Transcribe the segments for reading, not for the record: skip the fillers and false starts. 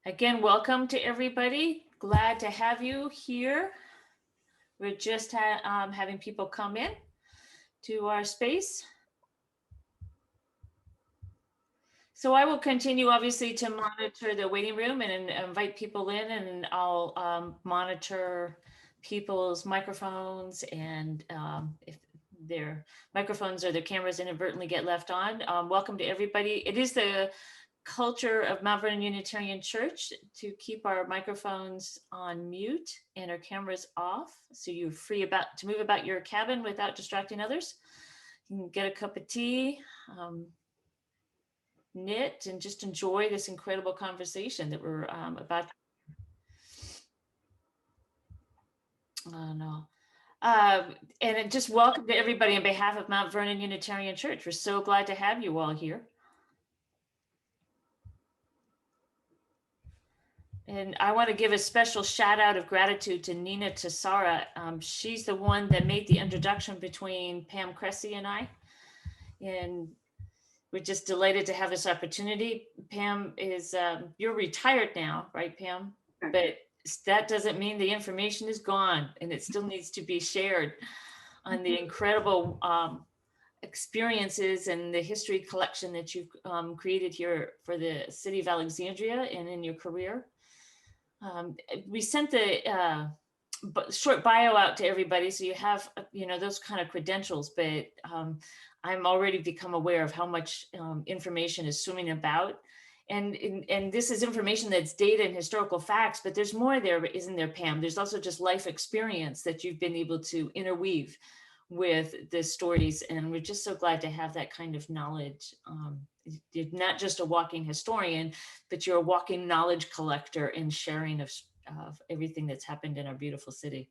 Again, welcome to everybody. Glad to have you here. We're just having people come in to our space. So I will continue, obviously, to monitor the waiting room and invite people in, and I'll monitor people's microphones, and if their microphones or their cameras inadvertently get left on. Welcome to everybody. It is the culture of Mount Vernon Unitarian Church to keep our microphones on mute and our cameras off, so you're free to move about your cabin without distracting others. You can get a cup of tea, knit, and just enjoy this incredible conversation that we're about. And just welcome to everybody on behalf of Mount Vernon Unitarian Church. We're so glad to have you all here. And I want to give a special shout out of gratitude to Nina Tessara. She's the one that made the introduction between Pam Cressey and I. And we're just delighted to have this opportunity. Pam is, you're retired now, right, Pam? But that doesn't mean the information is gone, and it still needs to be shared on the incredible experiences and the history collection that you've created here for the city of Alexandria and in your career. We sent the short bio out to everybody, so you have, those kind of credentials, but I'm already become aware of how much information is swimming about. And this is information that's data and historical facts, but there's more there, isn't there, Pam? There's also just life experience that you've been able to interweave with the stories. And we're just so glad to have that kind of knowledge. You're not just a walking historian, but you're a walking knowledge collector and sharing of everything that's happened in our beautiful city.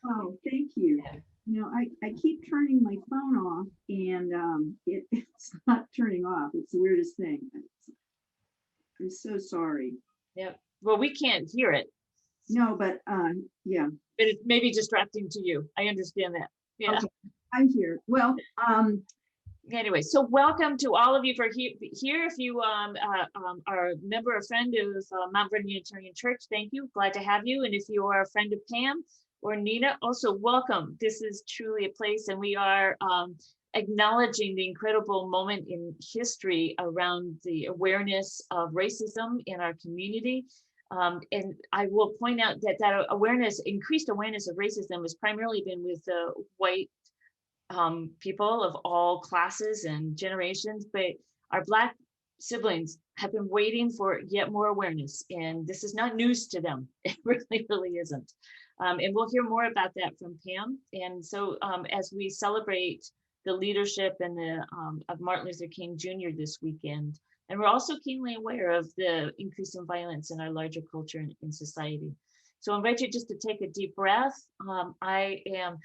Oh, thank you. Yeah. I keep turning my phone off, and it's not turning off. It's the weirdest thing. I'm so sorry. Yeah. Well, we can't hear it. No, but yeah. But it may be distracting to you. I understand that. Yeah. Okay. I'm here. Well, anyway, so welcome to all of you for here. If you are a member or friend of Mount Vernon Unitarian Church, thank you. Glad to have you. And if you are a friend of Pam or Nina, also welcome. This is truly a place, and we are acknowledging the incredible moment in history around the awareness of racism in our community. And I will point out that increased awareness of racism has primarily been with white people of all classes and generations, but our Black siblings have been waiting for yet more awareness, and this is not news to them. It really isn't. And we'll hear more about that from Pam. And so as we celebrate the leadership and of Martin Luther King Jr. this weekend, and we're also keenly aware of the increase in violence in our larger culture and in society. So I invite you just to take a deep breath. I am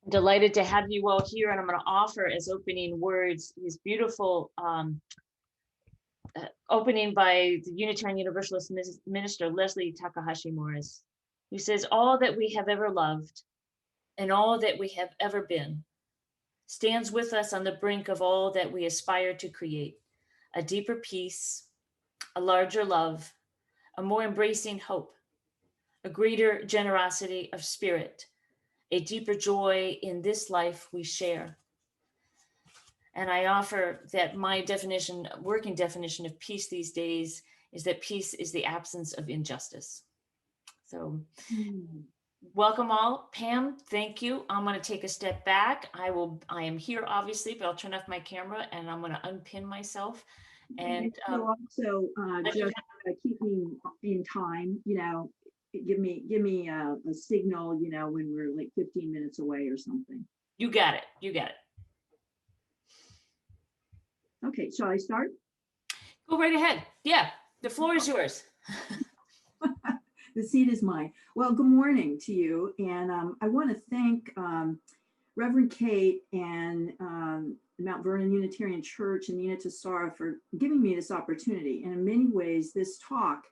delighted to have you all here, and I'm going to offer as opening words his beautiful opening by the Unitarian Universalist minister Leslie Takahashi Morris, who says, "All that we have ever loved and all that we have ever been stands with us on the brink of all that we aspire to create, a deeper peace, a larger love, a more embracing hope, a greater generosity of spirit, a deeper joy in this life we share." And I offer that my working definition of peace these days is that peace is the absence of injustice. So welcome all. Pam, thank you. I'm going to take a step back. I am here obviously, but I'll turn off my camera and I'm going to unpin myself. And also just keep me in time, give me a signal, when we're like 15 minutes away or something. You got it. Okay, shall I start? Go right ahead. Yeah, the floor is yours. The seat is mine. Well, good morning to you. And I want to thank Reverend Kate and Mount Vernon Unitarian Church and Nina Tessara for giving me this opportunity. And in many ways, this talk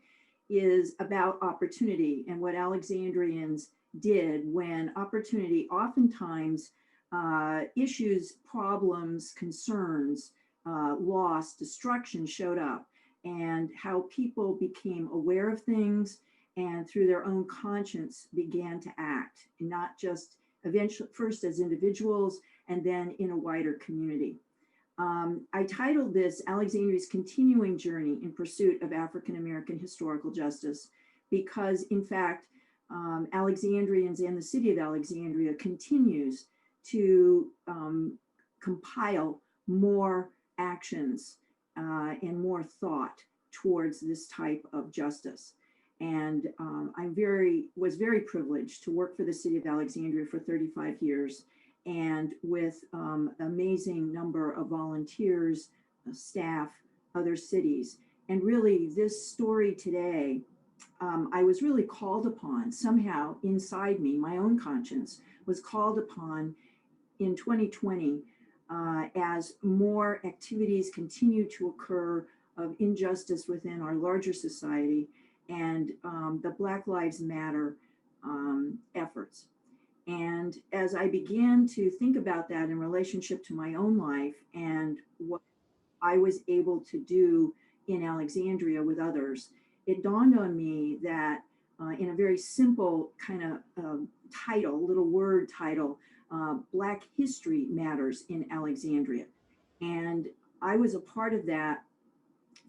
is about opportunity and what Alexandrians did when opportunity oftentimes issues, problems, concerns, loss, destruction showed up. and how people became aware of things and through their own conscience began to act, and not just eventually first as individuals and then in a wider community. I titled this Alexandria's Continuing Journey in Pursuit of African American Historical Justice because, in fact, Alexandrians and the city of Alexandria continues to compile more actions and more thought towards this type of justice. And I was very privileged to work for the city of Alexandria for 35 years, and with amazing number of volunteers, staff, other cities. And really this story today, I was really called upon somehow inside me, my own conscience was called upon in 2020 as more activities continue to occur of injustice within our larger society and the Black Lives Matter efforts. And as I began to think about that in relationship to my own life and what I was able to do in Alexandria with others, it dawned on me that in a very simple kind of title, little word title, Black History Matters in Alexandria. And I was a part of that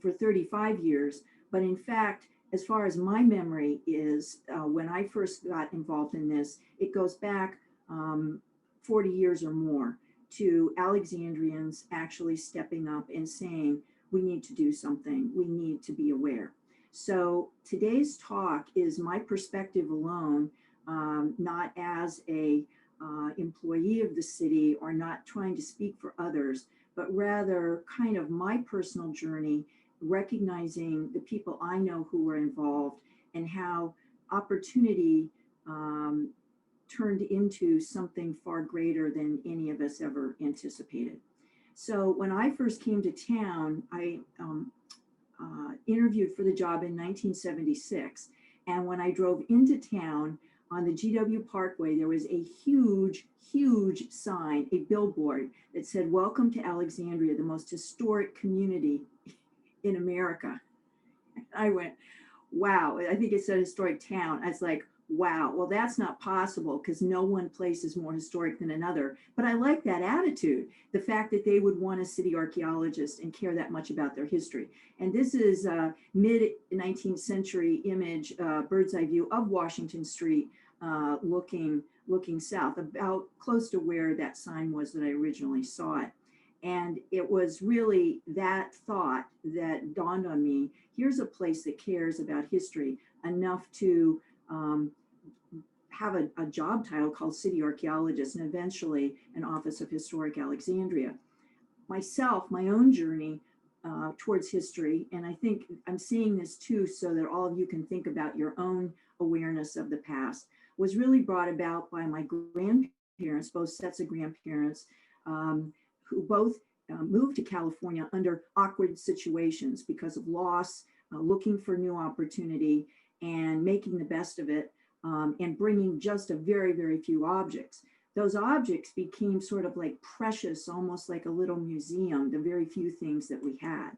for 35 years, but in fact, as far as my memory is, when I first got involved in this, it goes back 40 years or more to Alexandrians actually stepping up and saying, we need to do something, we need to be aware. So today's talk is my perspective alone, not as a employee of the city or not trying to speak for others, but rather kind of my personal journey, recognizing the people I know who were involved and how opportunity turned into something far greater than any of us ever anticipated. So when I first came to town, I interviewed for the job in 1976. And when I drove into town on the GW Parkway, there was a huge, huge sign, a billboard that said, "Welcome to Alexandria, the most historic community in America." I went, wow. I think it said historic town. I was like, wow, well, that's not possible because no one place is more historic than another. But I like that attitude, the fact that they would want a city archaeologist and care that much about their history. And this is a mid-19th century image, bird's eye view of Washington Street, looking south, about close to where that sign was that I originally saw it. And it was really that thought that dawned on me. Here's a place that cares about history enough to have a job title called city archaeologist and eventually an office of historic Alexandria. Myself, my own journey towards history, and I think I'm seeing this too so that all of you can think about your own awareness of the past, was really brought about by my grandparents, both sets of grandparents, who both moved to California under awkward situations because of loss, looking for new opportunity and making the best of it, and bringing just a very, very few objects. Those objects became sort of like precious, almost like a little museum, the very few things that we had.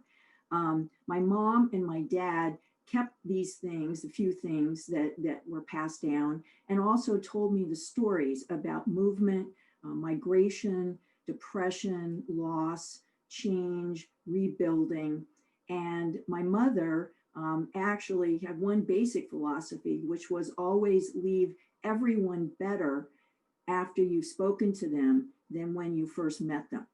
My mom and my dad kept these things, the few things that were passed down, and also told me the stories about movement, migration, depression, loss, change, rebuilding. And my mother actually had one basic philosophy, which was always leave everyone better after you've spoken to them than when you first met them.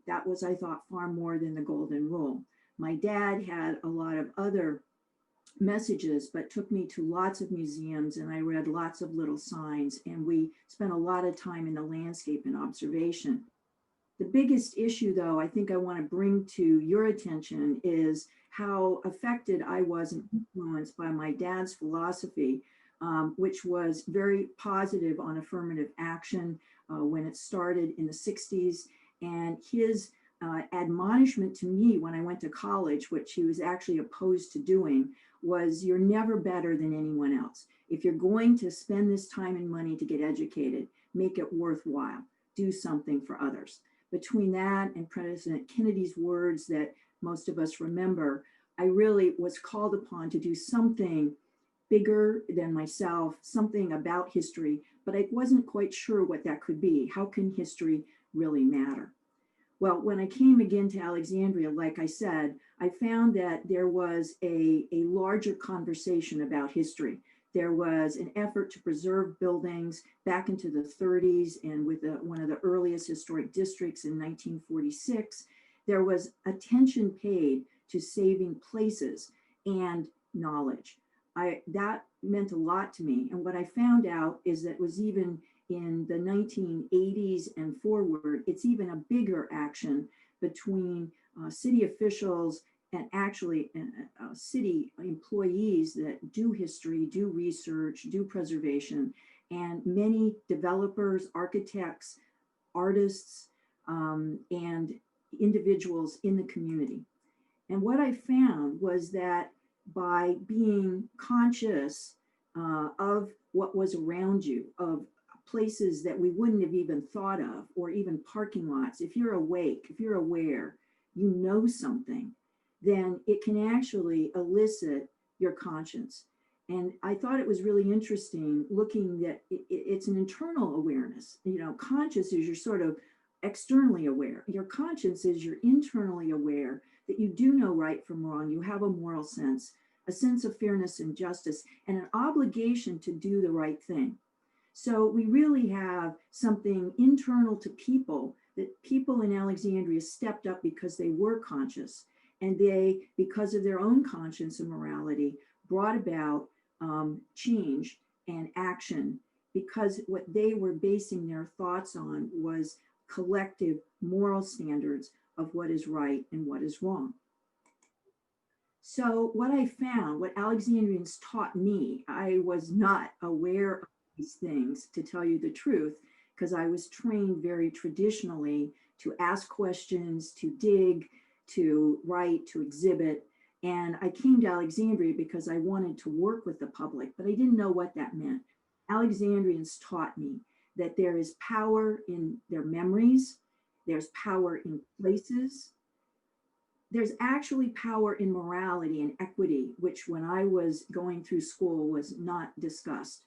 That was, I thought, far more than the golden rule. My dad had a lot of other messages, but took me to lots of museums and I read lots of little signs, and we spent a lot of time in the landscape and observation. The biggest issue, though, I think I want to bring to your attention is how affected I was and influenced by my dad's philosophy, which was very positive on affirmative action when it started in the 60s. And his admonishment to me when I went to college, which he was actually opposed to doing, was you're never better than anyone else. If you're going to spend this time and money to get educated, make it worthwhile. Do something for others. Between that and President Kennedy's words that most of us remember, I really was called upon to do something bigger than myself, something about history, but I wasn't quite sure what that could be. How can history really matter? Well, when I came again to Alexandria, like I said, I found that there was a larger conversation about history. There was an effort to preserve buildings back into the 30s, and with one of the earliest historic districts in 1946, there was attention paid to saving places and knowledge. That meant a lot to me. And what I found out is that it was even in the 1980s and forward, it's even a bigger action between city officials and actually city employees that do history, do research, do preservation, and many developers, architects, artists, and individuals in the community. And what I found was that by being conscious of what was around you, of places that we wouldn't have even thought of, or even parking lots, if you're awake, if you're aware, you know something, then it can actually elicit your conscience. And I thought it was really interesting looking that it's an internal awareness. You know, conscious is you're sort of externally aware. Your conscience is you're internally aware that you do know right from wrong. You have a moral sense, a sense of fairness and justice, and an obligation to do the right thing. So we really have something internal to people, that people in Alexandria stepped up because they were conscious, and they, because of their own conscience and morality, brought about change and action, because what they were basing their thoughts on was collective moral standards of what is right and what is wrong. So what I found, what Alexandrians taught me, I was not aware of these things, to tell you the truth, because I was trained very traditionally to ask questions, to dig, to write, to exhibit. And I came to Alexandria because I wanted to work with the public, but I didn't know what that meant. Alexandrians taught me that there is power in their memories, there's power in places, there's actually power in morality and equity, which when I was going through school was not discussed.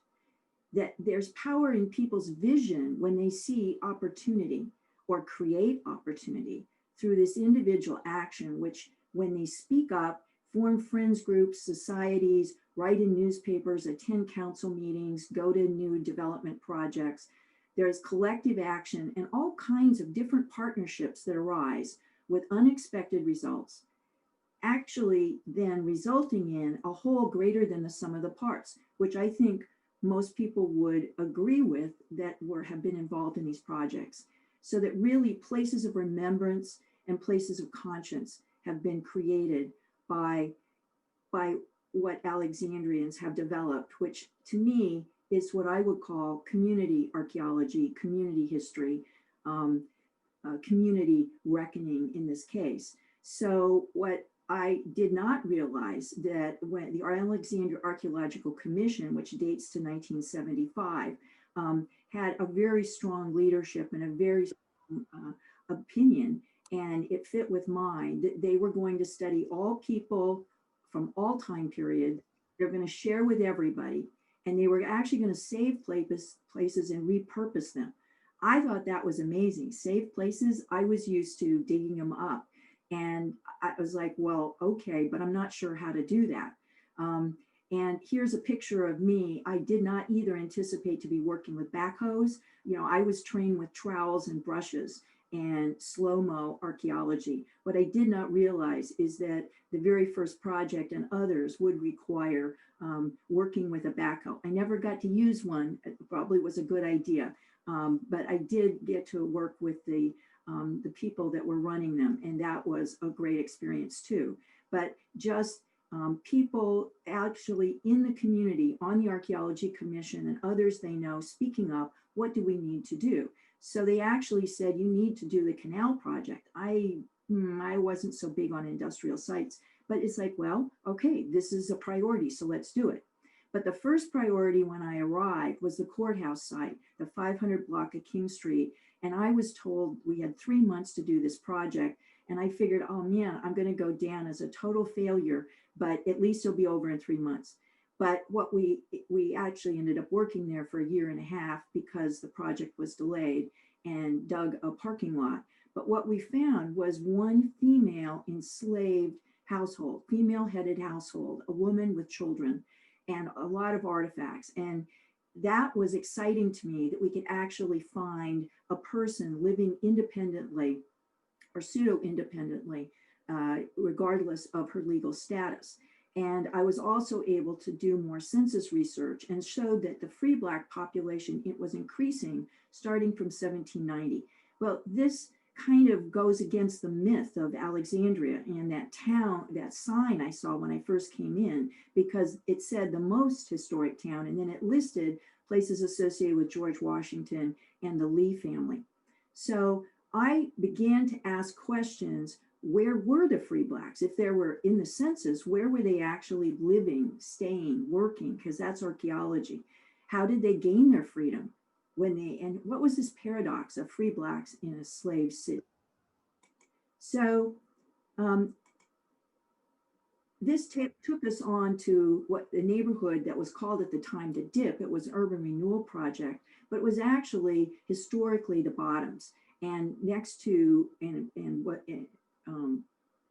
That there's power in people's vision when they see opportunity or create opportunity through this individual action, which when they speak up, form friends groups, societies, write in newspapers, attend council meetings, go to new development projects. There's collective action and all kinds of different partnerships that arise with unexpected results, actually then resulting in a whole greater than the sum of the parts, which I think most people would agree with that have been involved in these projects. So that really places of remembrance and places of conscience have been created by what Alexandrians have developed, which to me is what I would call community archaeology, community history, community reckoning in this case. So what I did not realize that when the Alexandria Archaeological Commission, which dates to 1975, had a very strong leadership and a very strong opinion, and it fit with mine, that they were going to study all people from all time periods. They're going to share with everybody, and they were actually going to save places and repurpose them. I thought that was amazing. Save places, I was used to digging them up. And I was like, well, okay, but I'm not sure how to do that. And here's a picture of me. I did not either anticipate to be working with backhoes. You know, I was trained with trowels and brushes and slow-mo archaeology. What I did not realize is that the very first project and others would require working with a backhoe. I never got to use one. It probably was a good idea. But I did get to work with the people that were running them, and that was a great experience too. But just people actually in the community, on the Archaeology Commission and others they know, speaking up, what do we need to do? So they actually said, you need to do the canal project. I wasn't so big on industrial sites, but it's like, well, okay, this is a priority, so let's do it. But the first priority when I arrived was the courthouse site, the 500 block of King Street. And I was told we had 3 months to do this project. And I figured, oh man, I'm going to go down as a total failure, but at least it'll be over in 3 months. But what we actually ended up working there for a year and a half because the project was delayed and dug a parking lot. But what we found was one female enslaved household, female headed household, a woman with children, and a lot of artifacts. And that was exciting to me that we could actually find a person living independently or pseudo independently, regardless of her legal status. And I was also able to do more census research and showed that the free Black population, it was increasing starting from 1790. Well, this kind of goes against the myth of Alexandria and that town, that sign I saw when I first came in, because it said the most historic town, and then it listed places associated with George Washington and the Lee family. So I began to ask questions. Where were the free Blacks? If they were in the census, where were they actually living, staying, working? Because that's archaeology. How did they gain their freedom? And what was this paradox of free Blacks in a slave city? So this took us on to what the neighborhood that was called at the time the Dip. It was an urban renewal project, but it was actually historically the Bottoms, and next to and what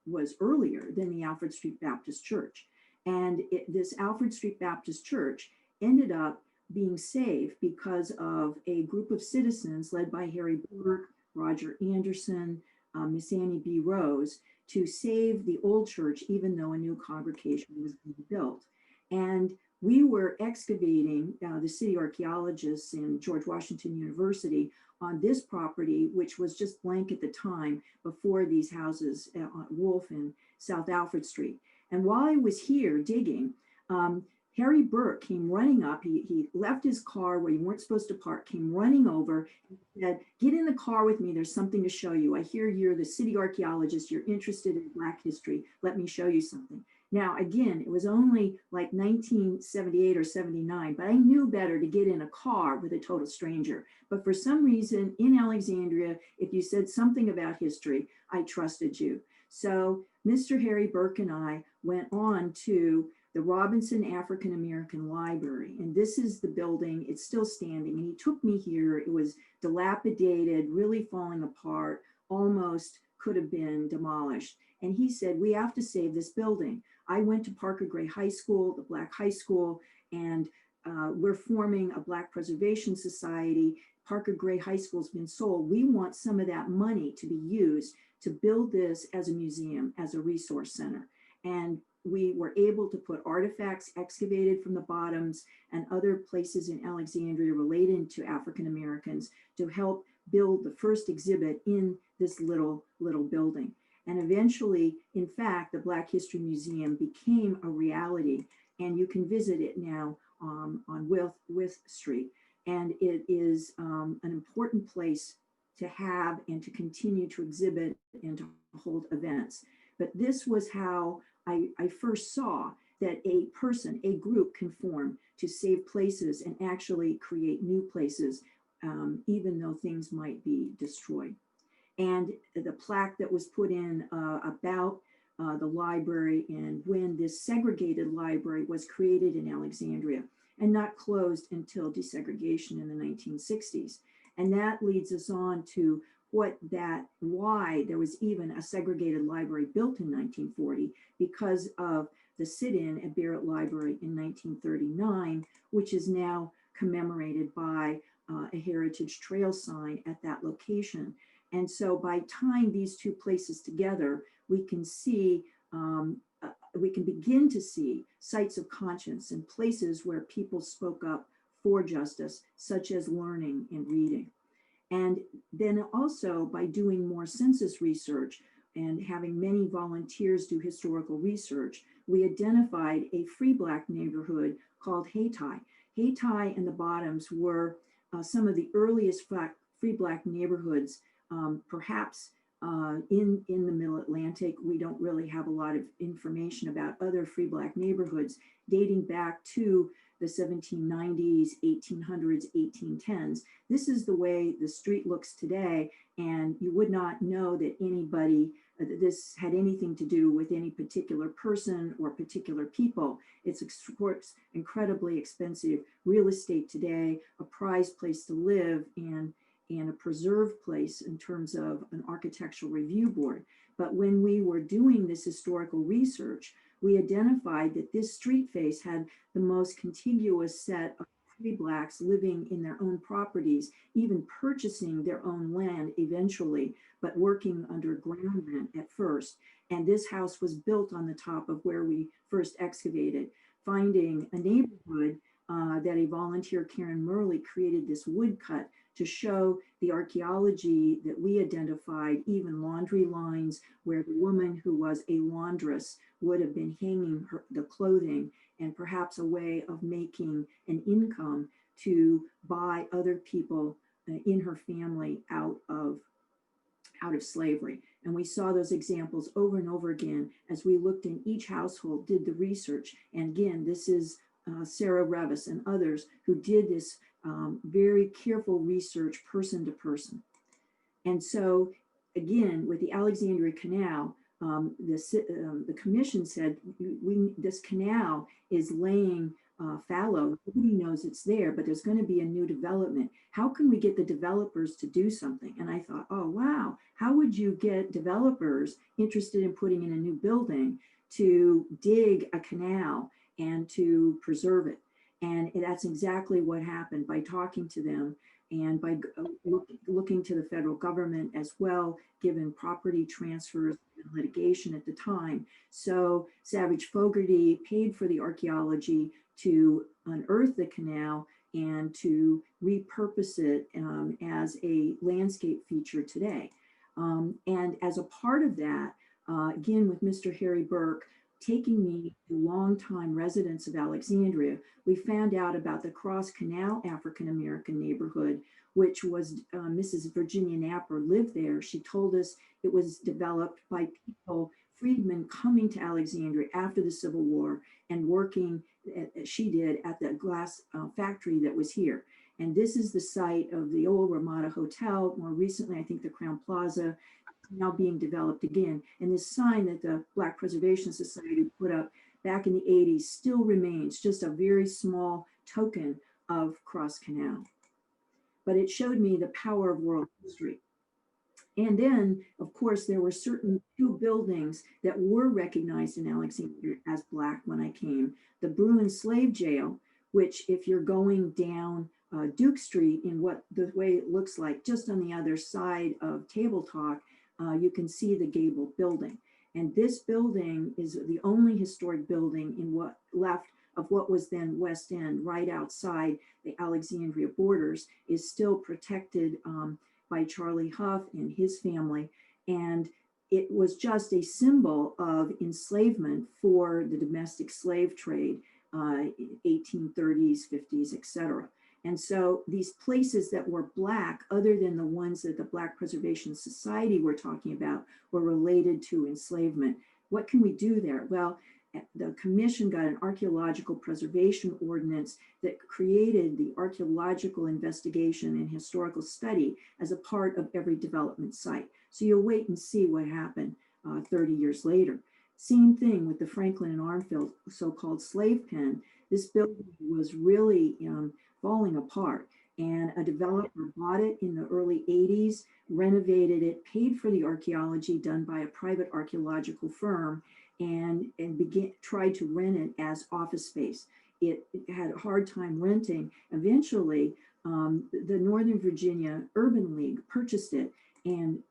was earlier than the Alfred Street Baptist Church. And this Alfred Street Baptist Church ended up being saved because of a group of citizens led by Harry Burke, Roger Anderson, Miss Annie B. Rose, to save the old church, even though a new congregation was being built. And we were excavating, the city archaeologists in George Washington University, on this property, which was just blank at the time before these houses on Wolf and South Alfred Street. And while I was here digging, Harry Burke came running up. He left his car where you weren't supposed to park, came running over and said, "Get in the car with me. There's something to show you. I hear you're the city archaeologist. You're interested in Black history. Let me show you something." Now, again, it was only like 1978 or 79, but I knew better to get in a car with a total stranger. But for some reason in Alexandria, if you said something about history, I trusted you. So Mr. Harry Burke and I went on to the Robinson African American Library. And this is the building, it's still standing. And he took me here. It was dilapidated, really falling apart, almost could have been demolished. And he said, "We have to save this building." I went to Parker Gray High School, the Black high school, and we're forming a Black Preservation Society. Parker Gray High School's been sold. We want some of that money to be used to build this as a museum, as a resource center. And we were able to put artifacts excavated from the Bottoms and other places in Alexandria related to African Americans to help build the first exhibit in this little building. And eventually, in fact, the Black History Museum became a reality, and you can visit it now on Wythe Street. And it is an important place to have and to continue to exhibit and to hold events. But this was how I first saw that a person, a group can form to save places and actually create new places, even though things might be destroyed. And the plaque that was put in about the library and when this segregated library was created in Alexandria and not closed until desegregation in the 1960s. And that leads us on to why there was even a segregated library built in 1940 because of the sit-in at Barrett Library in 1939, which is now commemorated by a heritage trail sign at that location. And so by tying these two places together, we can see, we can begin to see sites of conscience and places where people spoke up for justice, such as learning and reading. And then also by doing more census research and having many volunteers do historical research, we identified a free Black neighborhood called Hayti. Hayti and the Bottoms were some of the earliest free Black neighborhoods, perhaps in the Middle Atlantic. We don't really have a lot of information about other free Black neighborhoods dating back to the 1790s, 1800s, 1810s. This is the way the street looks today, and you would not know that anybody, this had anything to do with any particular person or particular people. It's incredibly expensive real estate today, a prized place to live, and a preserved place in terms of an architectural review board. But when we were doing this historical research, we identified that this street face had the most contiguous set of free Blacks living in their own properties, even purchasing their own land eventually, but working under ground rent at first. And this house was built on the top of where we first excavated, finding a neighborhood that a volunteer, Karen Murley, created this woodcut to show the archaeology that we identified, even laundry lines where the woman who was a laundress would have been hanging the clothing, and perhaps a way of making an income to buy other people in her family out of slavery. And we saw those examples over and over again as we looked in each household, did the research. And again, this is Sarah Revis and others who did this very careful research person to person. And so again, with the Alexandria Canal, the commission said, this canal is laying fallow. Nobody knows it's there, but there's going to be a new development. How can we get the developers to do something? And I thought, oh, wow, how would you get developers interested in putting in a new building to dig a canal and to preserve it? And that's exactly what happened by talking to them and by looking to the federal government as well, given property transfers and litigation at the time. So Savage Fogarty paid for the archaeology to unearth the canal and to repurpose it as a landscape feature today. And as a part of that, again, with Mr. Harry Burke taking me to longtime residents of Alexandria, we found out about the Cross Canal African-American neighborhood, which was Mrs. Virginia Napper lived there. She told us it was developed by people, Friedman, coming to Alexandria after the Civil War and working, as she did, at the glass factory that was here. And this is the site of the old Ramada Hotel. More recently, I think the Crown Plaza, now being developed again. And this sign that the Black Preservation Society put up back in the 80s still remains, just a very small token of Cross Canal. But it showed me the power of world history. And then, of course, there were certain two buildings that were recognized in Alexandria as Black when I came. The Bruins slave jail, which if you're going down Duke Street in what the way it looks like, just on the other side of Table Talk, you can see the gable building. And this building is the only historic building in what left of what was then West End, right outside the Alexandria borders, is still protected by Charlie Huff and his family. And it was just a symbol of enslavement for the domestic slave trade, 1830s, 50s, etc. And so these places that were Black, other than the ones that the Black Preservation Society were talking about, were related to enslavement. What can we do there? Well, the commission got an archaeological preservation ordinance that created the archaeological investigation and historical study as a part of every development site. So you'll wait and see what happened 30 years later. Same thing with the Franklin and Armfield so-called slave pen. This building was really falling apart, and a developer bought it in the early 80s, renovated it, paid for the archaeology done by a private archaeological firm, and tried to rent it as office space. It had a hard time renting. Eventually, the Northern Virginia Urban League purchased it and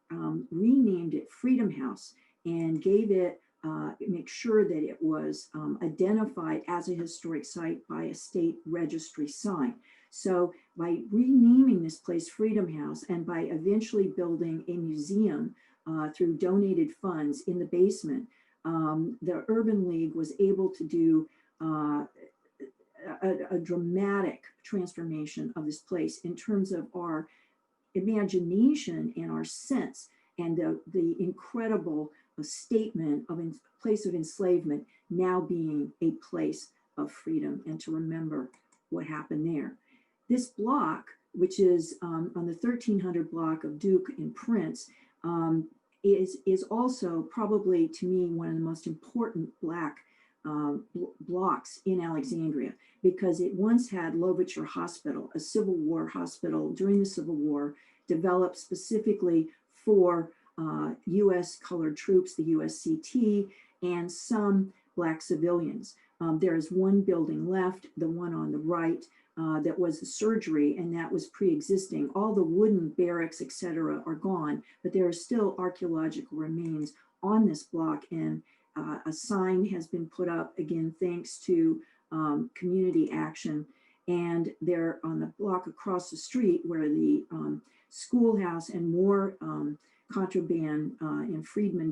renamed it Freedom House and gave it, make sure that it was identified as a historic site by a state registry sign. So by renaming this place Freedom House and by eventually building a museum through donated funds in the basement, the Urban League was able to do a dramatic transformation of this place in terms of our imagination and our sense, and the incredible statement of place of enslavement now being a place of freedom and to remember what happened there. This block, which is on the 1300 block of Duke and Prince, is also probably, to me, one of the most important Black blocks in Alexandria, because it once had Louverture Hospital, a Civil War hospital during the Civil War, developed specifically for U.S. colored troops, the USCT, and some Black civilians. There is one building left, the one on the right, that was the surgery, and that was pre-existing. All the wooden barracks, et cetera, are gone, but there are still archaeological remains on this block, and a sign has been put up, again, thanks to community action. And they're on the block across the street where the schoolhouse and more Contraband and Friedman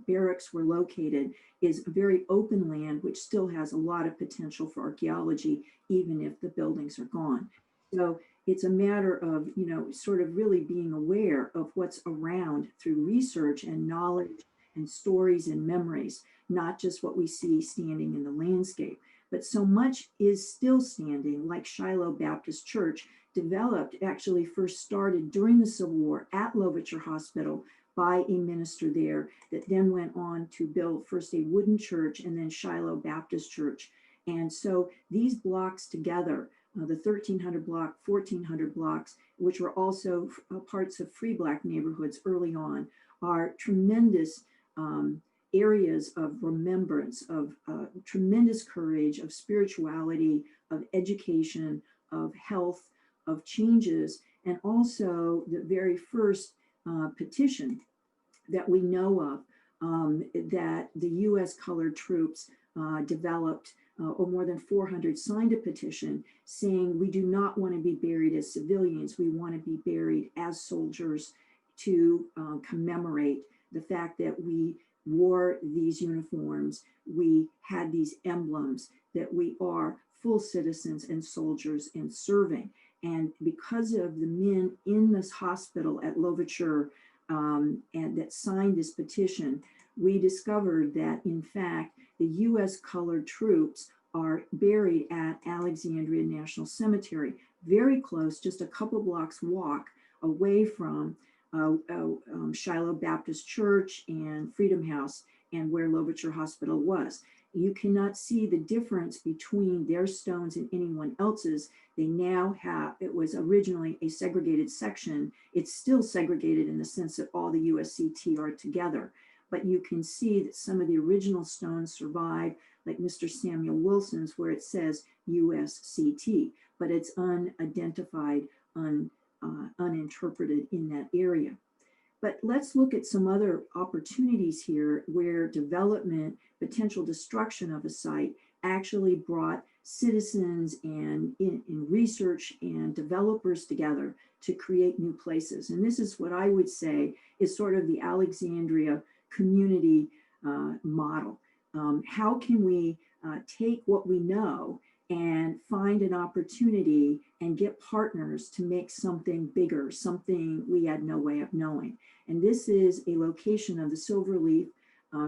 barracks were located is a very open land, which still has a lot of potential for archaeology, even if the buildings are gone. So it's a matter of, sort of really being aware of what's around through research and knowledge and stories and memories, not just what we see standing in the landscape. But so much is still standing, like Shiloh Baptist Church, developed, actually first started during the Civil War at Louverture Hospital by a minister there, that then went on to build first a wooden church and then Shiloh Baptist Church. And so these blocks together, the 1300 block, 1400 blocks, which were also parts of free Black neighborhoods early on, are tremendous areas of remembrance, of tremendous courage, of spirituality, of education, of health, of changes, and also the very first petition that we know of that the US colored troops developed, or more than 400 signed a petition saying, we do not want to be buried as civilians, we want to be buried as soldiers, to commemorate the fact that we wore these uniforms, we had these emblems, that we are full citizens and soldiers and serving. And because of the men in this hospital at Louverture and that signed this petition, we discovered that, in fact, the US colored troops are buried at Alexandria National Cemetery, very close, just a couple blocks walk away from Shiloh Baptist Church and Freedom House and where Louverture Hospital was. You cannot see the difference between their stones and anyone else's. They now have, it was originally a segregated section. It's still segregated in the sense that all the USCT are together, but you can see that some of the original stones survive, like Mr. Samuel Wilson's, where it says USCT, but it's unidentified, uninterpreted in that area. But let's look at some other opportunities here where development, potential destruction of a site actually brought citizens and in research and developers together to create new places. And this is what I would say is sort of the Alexandria community model. How can we take what we know and find an opportunity and get partners to make something bigger, something we had no way of knowing. And this is a location of the Silverleaf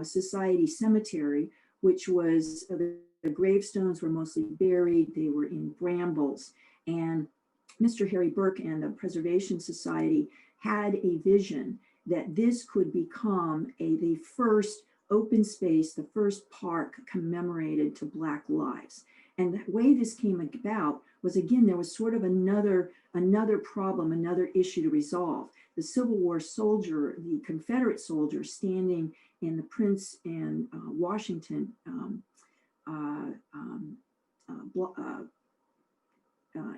Society Cemetery, which was, the gravestones were mostly buried, they were in brambles. And Mr. Harry Burke and the Preservation Society had a vision that this could become the first open space, the first park commemorated to Black lives. And the way this came about was, again, there was sort of another problem, another issue to resolve. The Civil War soldier, the Confederate soldier standing in the Prince and Washington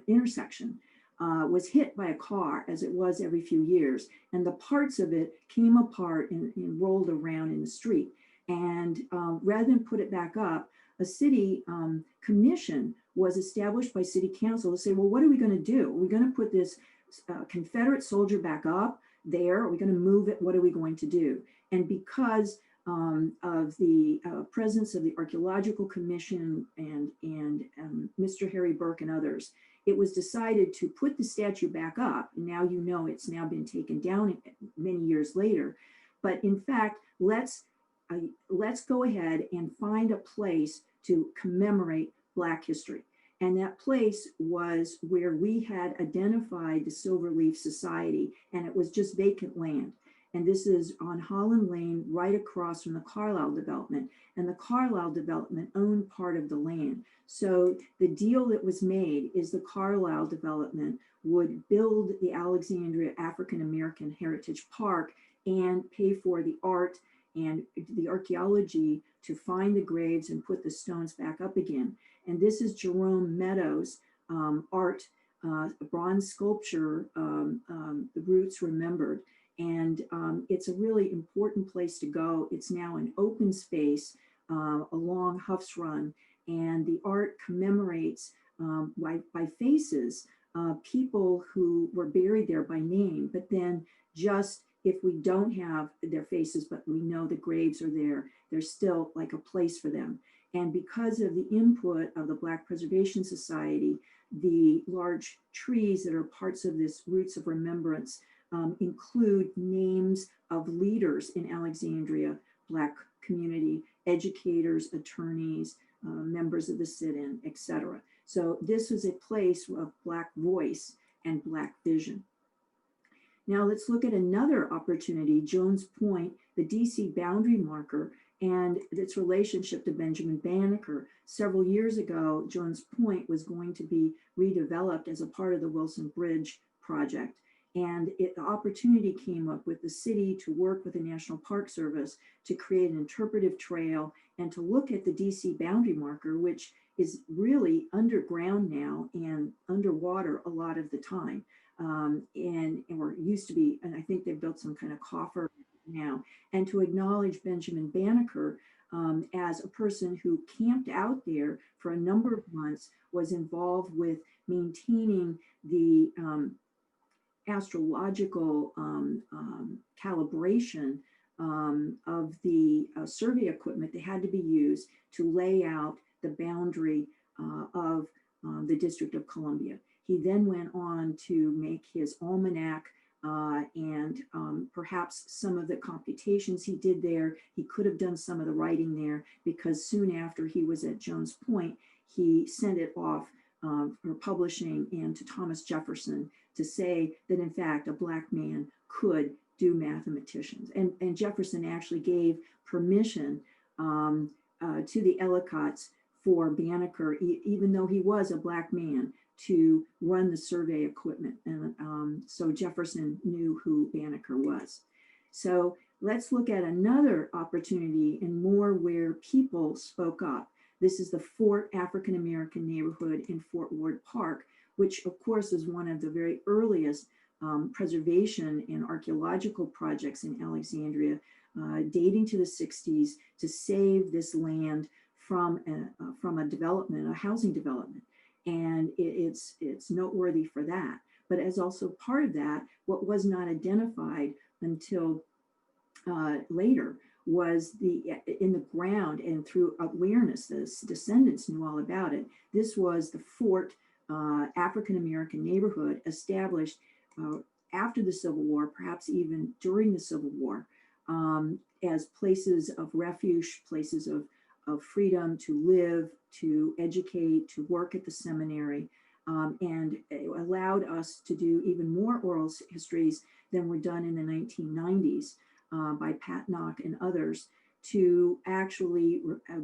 intersection was hit by a car, as it was every few years. And the parts of it came apart and rolled around in the street. And rather than put it back up, a city commission was established by city council to say, well, what are we going to do? Are we going to put this Confederate soldier back up there? Are we going to move it? What are we going to do? And because of the presence of the Archaeological Commission and Mr. Harry Burke and others, it was decided to put the statue back up. Now, you know, it's now been taken down many years later. But in fact, let's go ahead and find a place to commemorate Black history. And that place was where we had identified the Silverleaf Society, and it was just vacant land. And this is on Holland Lane, right across from the Carlisle development. And the Carlisle development owned part of the land. So the deal that was made is the Carlisle development would build the Alexandria African American Heritage Park and pay for the art and the archaeology to find the graves and put the stones back up again. And this is Jerome Meadows' art, bronze sculpture, The Roots Remembered. And it's a really important place to go. It's now an open space along Huff's Run. And the art commemorates by faces people who were buried there by name, but then just if we don't have their faces, but we know the graves are there, there's still like a place for them. And because of the input of the Black Preservation Society, the large trees that are parts of this Roots of Remembrance include names of leaders in Alexandria, Black community, educators, attorneys, members of the sit-in, etc. So this was a place of Black voice and Black vision. Now let's look at another opportunity, Jones Point, the DC boundary marker, and its relationship to Benjamin Banneker. Several years ago, Jones Point was going to be redeveloped as a part of the Wilson Bridge project. And the opportunity came up with the city to work with the National Park Service to create an interpretive trail and to look at the DC boundary marker, which is really underground now and underwater a lot of the time. Or used to be, and I think they've built some kind of coffer now, and to acknowledge Benjamin Banneker as a person who camped out there for a number of months, was involved with maintaining the astrological calibration of the survey equipment that had to be used to lay out the boundary of the District of Columbia. He then went on to make his almanac and perhaps some of the computations he did there. He could have done some of the writing there, because soon after he was at Jones Point, he sent it off for publishing and to Thomas Jefferson to say that in fact a Black man could do mathematicians. And Jefferson actually gave permission to the Ellicotts for Banneker, even though he was a Black man, to run the survey equipment. And so Jefferson knew who Banneker was. So let's look at another opportunity and more where people spoke up. This is the Fort African American neighborhood in Fort Ward Park, which of course is one of the very earliest preservation and archaeological projects in Alexandria, dating to the 60s, to save this land from a development, a housing development. And it's noteworthy for that. But as also part of that, what was not identified until later was in the ground, and through awareness, the descendants knew all about it. This was the Fort African American neighborhood established after the Civil War, perhaps even during the Civil War, as places of refuge, places of freedom to live, to educate, to work at the seminary, and it allowed us to do even more oral histories than were done in the 1990s by Pat Knock and others, to actually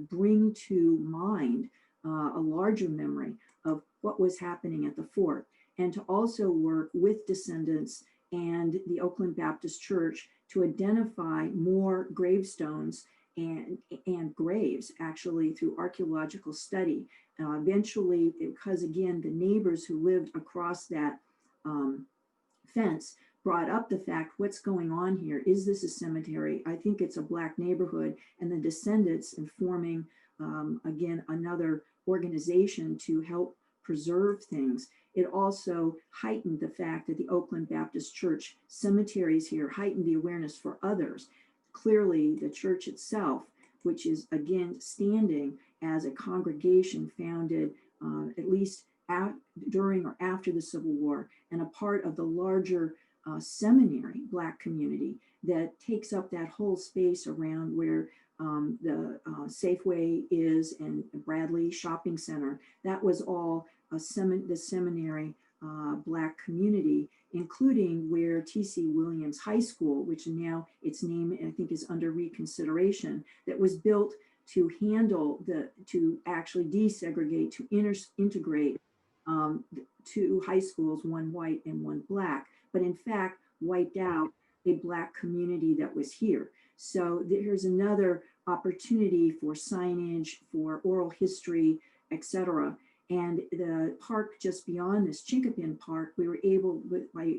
bring to mind a larger memory of what was happening at the fort, and to also work with descendants and the Oakland Baptist Church to identify more gravestones and graves, actually, through archaeological study. Eventually, because again, the neighbors who lived across that fence brought up the fact, what's going on here? Is this a cemetery? I think it's a Black neighborhood. And the descendants, in forming, again, another organization to help preserve things. It also heightened the fact that the Oakland Baptist Church cemeteries here heightened the awareness for others. Clearly, the church itself, which is again standing as a congregation founded at least during or after the Civil War, and a part of the larger seminary Black community that takes up that whole space around where the Safeway is, and Bradley Shopping Center. That was all the seminary Black community, including where T.C. Williams High School, which now its name I think is under reconsideration, that was built to handle to actually desegregate, to integrate two high schools, one white and one Black, but in fact wiped out a Black community that was here. So here's another opportunity for signage, for oral history, etc. And the park just beyond this, Chinkapin Park, we were able, by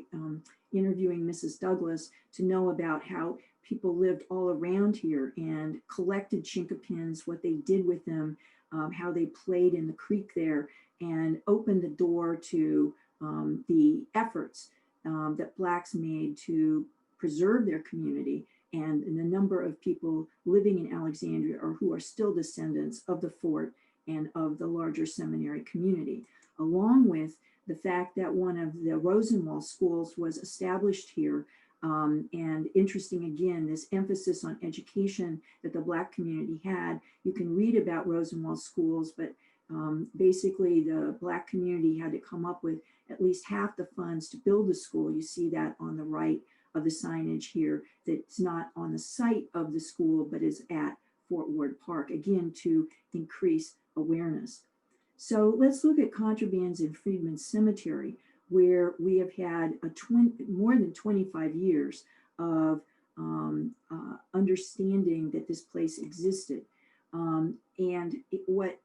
interviewing Mrs. Douglas, to know about how people lived all around here and collected Chinkapins, what they did with them, how they played in the creek there, and opened the door to the efforts that Blacks made to preserve their community, and the number of people living in Alexandria or who are still descendants of the fort and of the larger seminary community, along with the fact that one of the Rosenwald schools was established here. And interesting, again, this emphasis on education that the Black community had. You can read about Rosenwald schools, but basically the Black community had to come up with at least half the funds to build the school. You see that on the right of the signage here, that's not on the site of the school, but is at Fort Ward Park, again, to increase awareness. So let's look at Contrabands in Friedman Cemetery, where we have had more than 25 years of understanding that this place existed. And what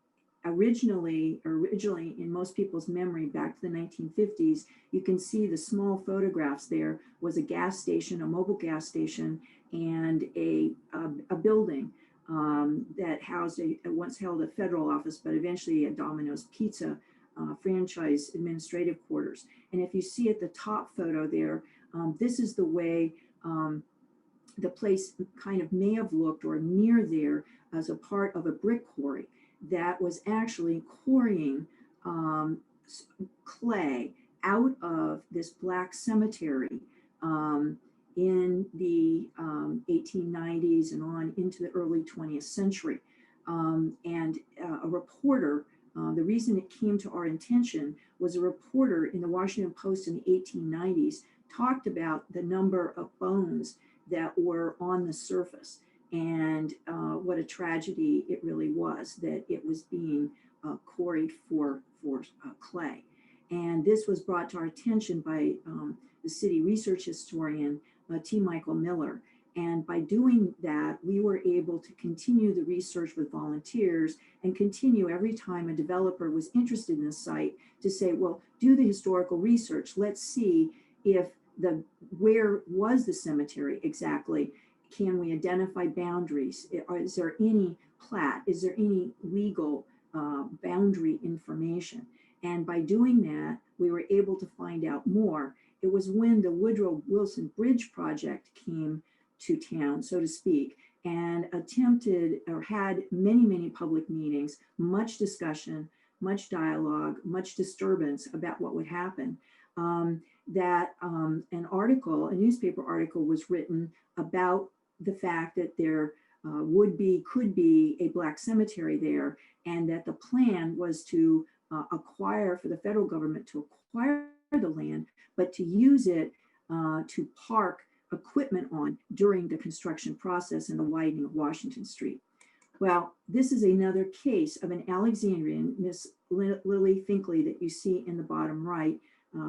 originally in most people's memory back to the 1950s, you can see the small photographs there was a gas station, a mobile gas station, and a building that housed once held a federal office, but eventually a Domino's Pizza franchise administrative quarters. And if you see at the top photo there, this is the way the place kind of may have looked, or near there, as a part of a brick quarry that was actually quarrying clay out of this Black cemetery in the 1890s and on into the early 20th century. And a reporter, the reason it came to our attention was a reporter in the Washington Post in the 1890s talked about the number of bones that were on the surface, and what a tragedy it really was that it was being quarried for clay. And this was brought to our attention by the city research historian, T. Michael Miller. And by doing that, we were able to continue the research with volunteers and continue every time a developer was interested in the site to say, well, do the historical research. Let's see if where was the cemetery exactly? Can we identify boundaries? Is there any plat? Is there any legal boundary information? And by doing that, we were able to find out more. It was when the Woodrow Wilson Bridge project came to town, so to speak, and attempted or had many public meetings, much discussion, much dialogue, much disturbance about what would happen. That an article, a newspaper article was written about the fact that there could be a Black cemetery there, and that the plan was to acquire, for the federal government to acquire the land, but to use it to park equipment on during the construction process and the widening of Washington Street. Well, this is another case of an Alexandrian, Miss Lily Finkley, that you see in the bottom right,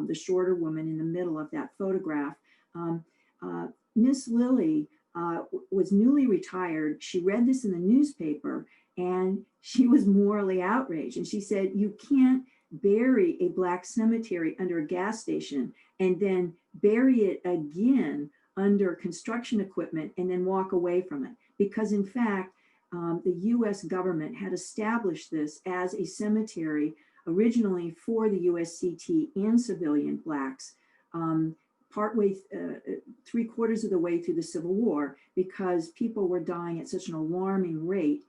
the shorter woman in the middle of that photograph. Miss Lily was newly retired. She read this in the newspaper and she was morally outraged. And she said, you can't bury a Black cemetery under a gas station and then bury it again under construction equipment and then walk away from it. Because in fact, the US government had established this as a cemetery originally for the USCT and civilian Blacks, partway, 3/4 of the way through the Civil War, because people were dying at such an alarming rate.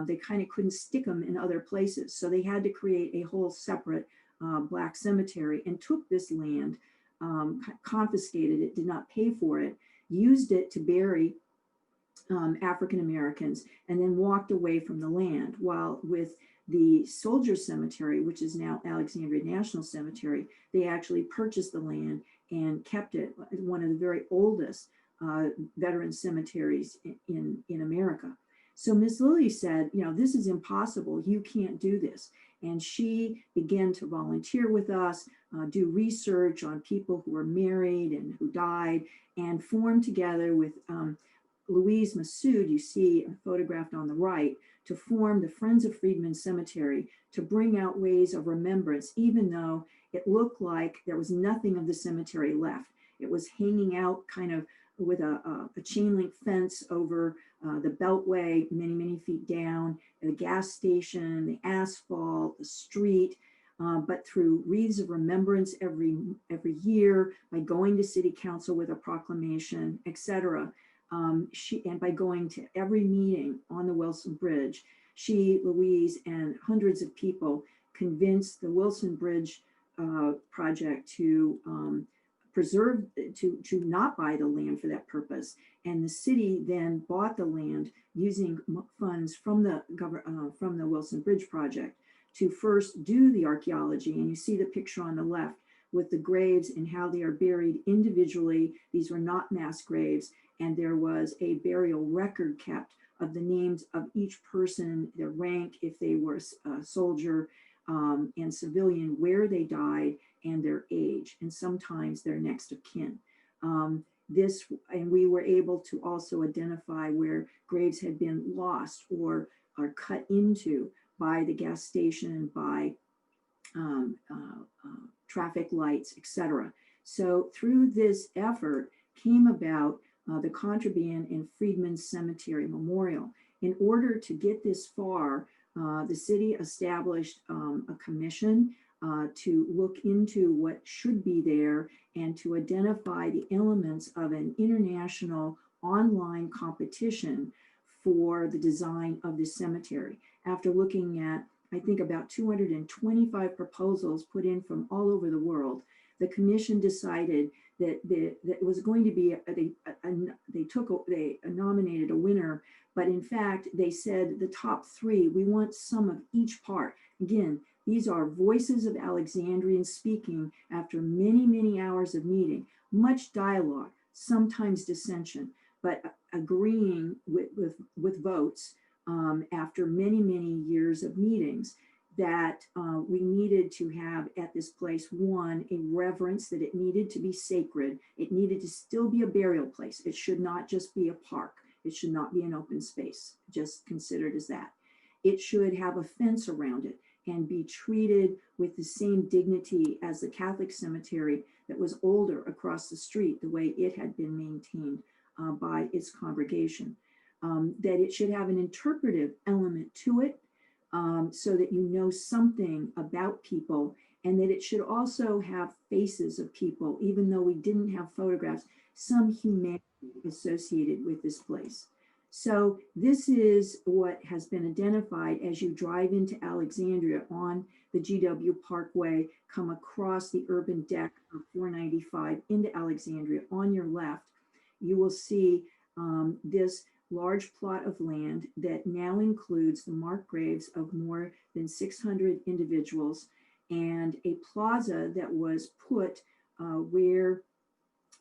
They kind of couldn't stick them in other places. So they had to create a whole separate Black cemetery and took this land, confiscated it, did not pay for it, used it to bury African Americans, and then walked away from the land. While with the Soldier Cemetery, which is now Alexandria National Cemetery, they actually purchased the land and kept it, one of the very oldest veteran cemeteries in America. So Miss Lilly said, you know, this is impossible. You can't do this. And she began to volunteer with us, do research on people who were married and who died, and formed together with Louise Massoud, you see photographed on the right, to form the Friends of Friedman Cemetery to bring out ways of remembrance, even though it looked like there was nothing of the cemetery left. It was hanging out kind of with a chain link fence over the beltway, many, many feet down, the gas station, the asphalt, the street, but through wreaths of remembrance every year, by going to city council with a proclamation, etc. And by going to every meeting on the Wilson Bridge, she, Louise, and hundreds of people convinced the Wilson Bridge project to preserve, to not buy the land for that purpose. And the city then bought the land using funds from the Wilson Bridge project to first do the archaeology. And you see the picture on the left with the graves and how they are buried individually. These were not mass graves. And there was a burial record kept of the names of each person, their rank, if they were a soldier and civilian, where they died, and their age, and sometimes their next of kin. And we were able to also identify where graves had been lost or are cut into by the gas station, by traffic lights, etc. So through this effort came about the Contraband and Friedman Cemetery Memorial. In order to get this far, the city established a commission to look into what should be there and to identify the elements of an international online competition for the design of the cemetery. After looking at, I think, about 225 proposals put in from all over the world, the commission decided that it was going to be, they nominated a winner, but in fact, they said the top three, we want some of each part. Again, these are voices of Alexandrians speaking after many, many hours of meeting, much dialogue, sometimes dissension, but agreeing with votes after many, many years of meetings that we needed to have at this place, one, a reverence, that it needed to be sacred. It needed to still be a burial place. It should not just be a park. It should not be an open space, just considered as that. It should have a fence around it and be treated with the same dignity as the Catholic cemetery that was older across the street, the way it had been maintained by its congregation. That it should have an interpretive element to it, so that you know something about people, and that it should also have faces of people, even though we didn't have photographs, some humanity associated with this place. So this is what has been identified as you drive into Alexandria on the GW Parkway, come across the urban deck of 495 into Alexandria. On your left, you will see this large plot of land that now includes the marked graves of more than 600 individuals, and a plaza that was put where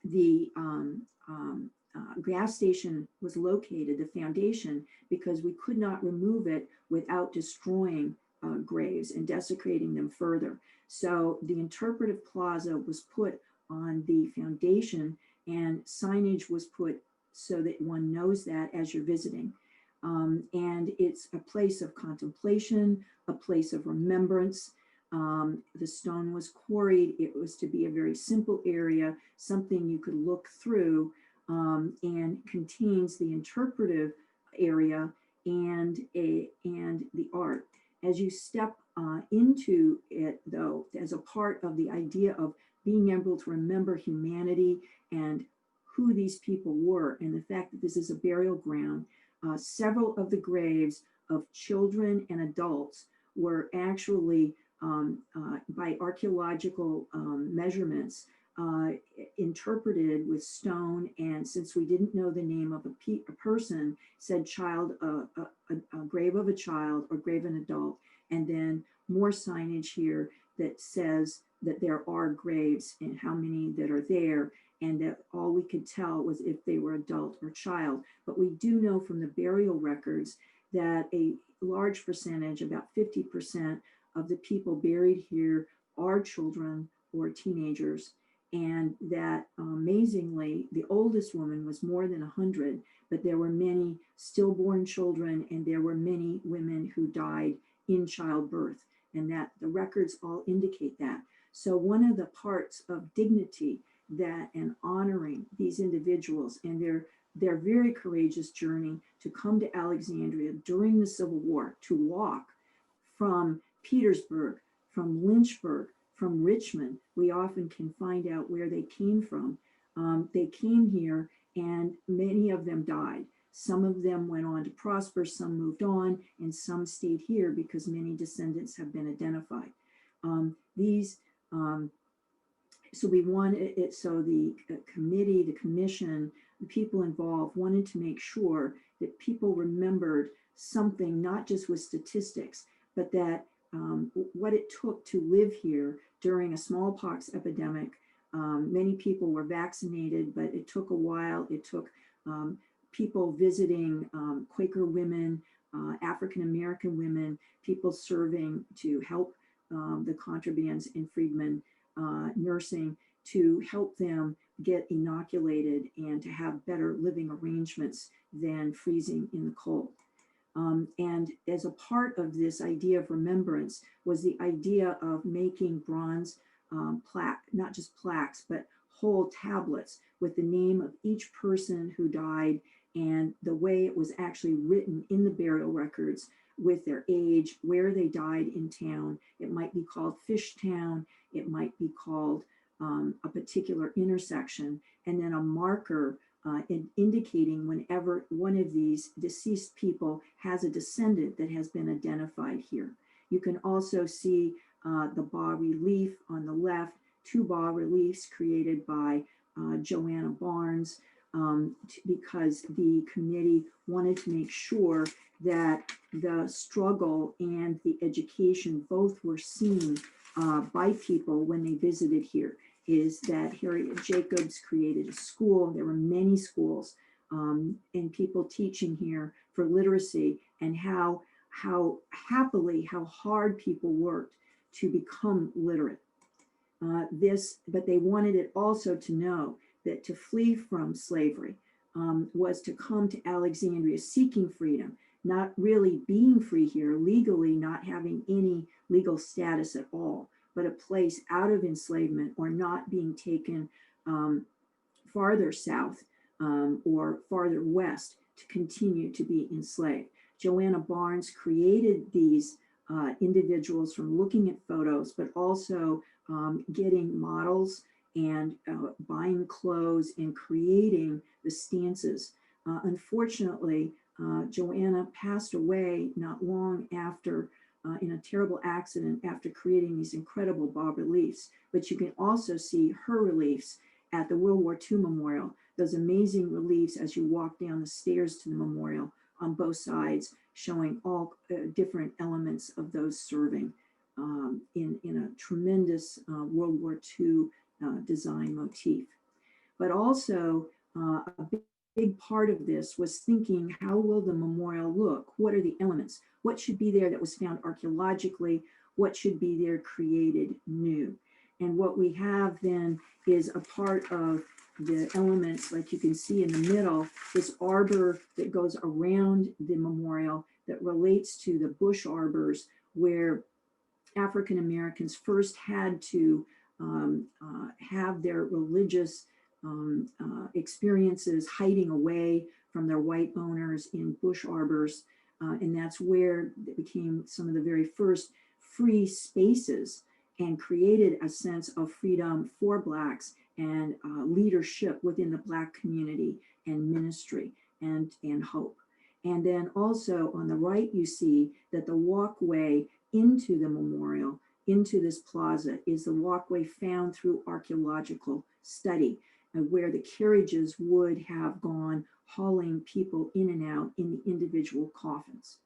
the gas station was located, the foundation, because we could not remove it without destroying graves and desecrating them further. So the Interpretive Plaza was put on the foundation, and signage was put so that one knows that as you're visiting. And it's a place of contemplation, a place of remembrance. The stone was quarried. It was to be a very simple area, something you could look through, and contains the interpretive area and the art. As you step into it, though, as a part of the idea of being able to remember humanity and who these people were, and the fact that this is a burial ground, several of the graves of children and adults were actually, by archaeological measurements, interpreted with stone, and since we didn't know the name of a person, said child, a grave of a child or grave of an adult, and then more signage here that says that there are graves and how many that are there, and that all we could tell was if they were adult or child. But we do know from the burial records that a large percentage, about 50% of the people buried here are children or teenagers, and that amazingly, the oldest woman was more than 100, but there were many stillborn children, and there were many women who died in childbirth, and that the records all indicate that. So one of the parts of dignity that and honoring these individuals and their very courageous journey to come to Alexandria during the Civil War, to walk from Petersburg, from Lynchburg, from Richmond. We often can find out where they came from. They came here, and many of them died. Some of them went on to prosper, some moved on, and some stayed here because many descendants have been identified. So we wanted it, so the committee, the commission, the people involved wanted to make sure that people remembered something, not just with statistics, but that what it took to live here during a smallpox epidemic. Many people were vaccinated, but it took a while. It took people visiting, Quaker women, African-American women, people serving to help the Contrabands in Friedman, nursing, to help them get inoculated and to have better living arrangements than freezing in the cold. And as a part of this idea of remembrance was the idea of making bronze plaque, not just plaques, but whole tablets with the name of each person who died and the way it was actually written in the burial records with their age, where they died in town. It might be called Fishtown, it might be called a particular intersection, and then a marker indicating whenever one of these deceased people has a descendant that has been identified here. You can also see the bas relief on the left, two bas reliefs created by Joanna Barnes, because the committee wanted to make sure that the struggle and the education both were seen by people when they visited here. Is that Harriet Jacobs created a school. There were many schools and people teaching here for literacy, and how hard people worked to become literate. But they wanted it also to know that to flee from slavery was to come to Alexandria seeking freedom, not really being free here legally, not having any legal status at all, but a place out of enslavement or not being taken farther south or farther west to continue to be enslaved. Joanna Barnes created these individuals from looking at photos, but also getting models and buying clothes and creating the stances. Unfortunately, Joanna passed away not long after in a terrible accident after creating these incredible bas reliefs. But you can also see her reliefs at the World War II Memorial, those amazing reliefs as you walk down the stairs to the memorial on both sides, showing all different elements of those serving in a tremendous World War II design motif. But also a big part of this was thinking, how will the memorial look? What are the elements? What should be there that was found archaeologically? What should be there created new? And what we have then is a part of the elements, like you can see in the middle, this arbor that goes around the memorial that relates to the Bush Arbors, where African Americans first had to have their religious experiences hiding away from their white owners in Bush Arbors. And that's where it became some of the very first free spaces and created a sense of freedom for Blacks and leadership within the Black community and ministry and hope. And then also on the right, you see that the walkway into the memorial into this plaza is the walkway found through archaeological study, where the carriages would have gone hauling people in and out in the individual coffins.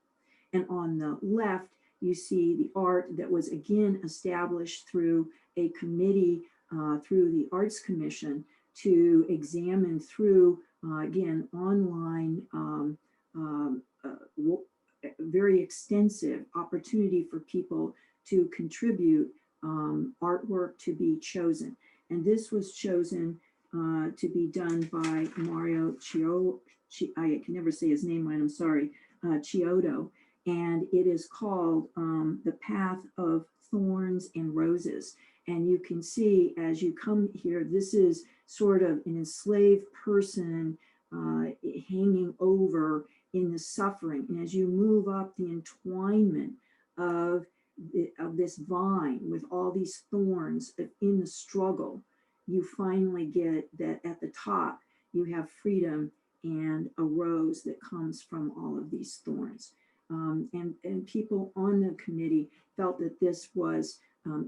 And on the left, you see the art that was again established through a committee through the Arts Commission to examine through, again, online, very extensive opportunity for people to contribute artwork to be chosen. And this was chosen to be done by Mario I can never say his name right, I'm sorry, Chiodo. And it is called The Path of Thorns and Roses. And you can see as you come here, this is sort of an enslaved person hanging over in the suffering. And as you move up the entwinement of this vine with all these thorns in the struggle, you finally get that at the top, you have freedom and a rose that comes from all of these thorns. And people on the committee felt that this was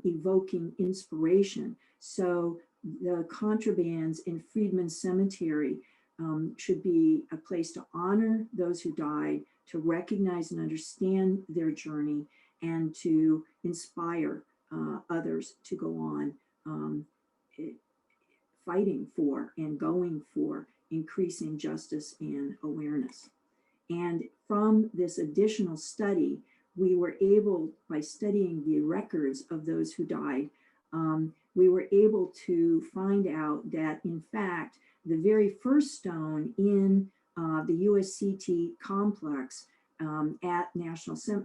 evoking inspiration. So the Contrabands in Friedman Cemetery should be a place to honor those who died, to recognize and understand their journey, and to inspire others to go on fighting for and going for increasing justice and awareness. And from this additional study, we were able, by studying the records of those who died, we were able to find out that, in fact, the very first stone in the USCT complex at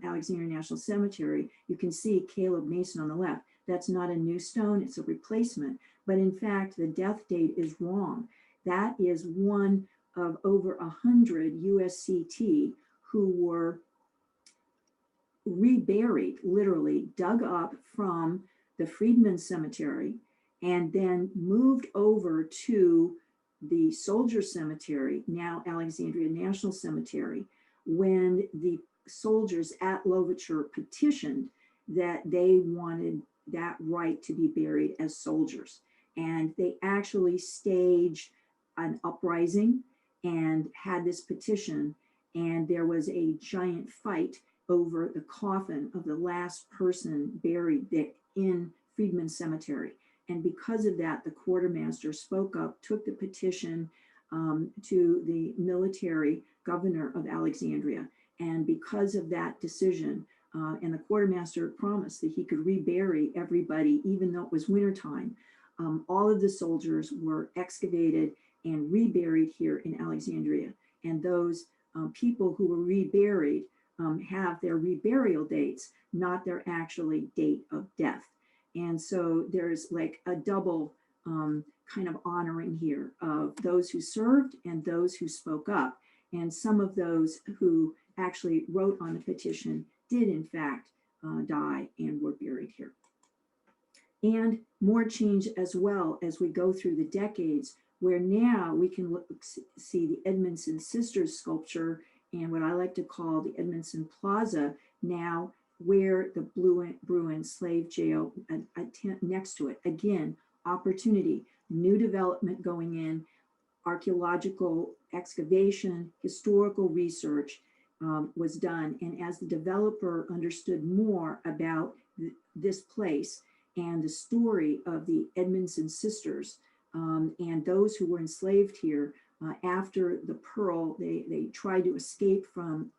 Alexandria National Cemetery, you can see Caleb Mason on the left. That's not a new stone, it's a replacement. But in fact, the death date is wrong. That is one of over 100 USCT who were reburied, literally dug up from the Friedman Cemetery and then moved over to the Soldier Cemetery, now Alexandria National Cemetery, when the soldiers at Louverture petitioned that they wanted that right to be buried as soldiers. And they actually staged an uprising and had this petition, and there was a giant fight over the coffin of the last person buried in Friedman Cemetery. And because of that, the quartermaster spoke up, took the petition to the military governor of Alexandria. And because of that decision, and the quartermaster promised that he could rebury everybody, even though it was wintertime, all of the soldiers were excavated and reburied here in Alexandria. And those people who were reburied have their reburial dates, not their actually date of death. And so there's like a double kind of honoring here of those who served and those who spoke up. And some of those who actually wrote on the petition did in fact die and were buried here. And more change as well as we go through the decades, where now we can see the Edmondson Sisters sculpture and what I like to call the Edmondson Plaza, now where the Bruins slave jail next to it. Again, opportunity, new development going in, archaeological excavation, historical research was done. And as the developer understood more about this place and the story of the Edmondson Sisters and those who were enslaved here after the Pearl, they tried to escape from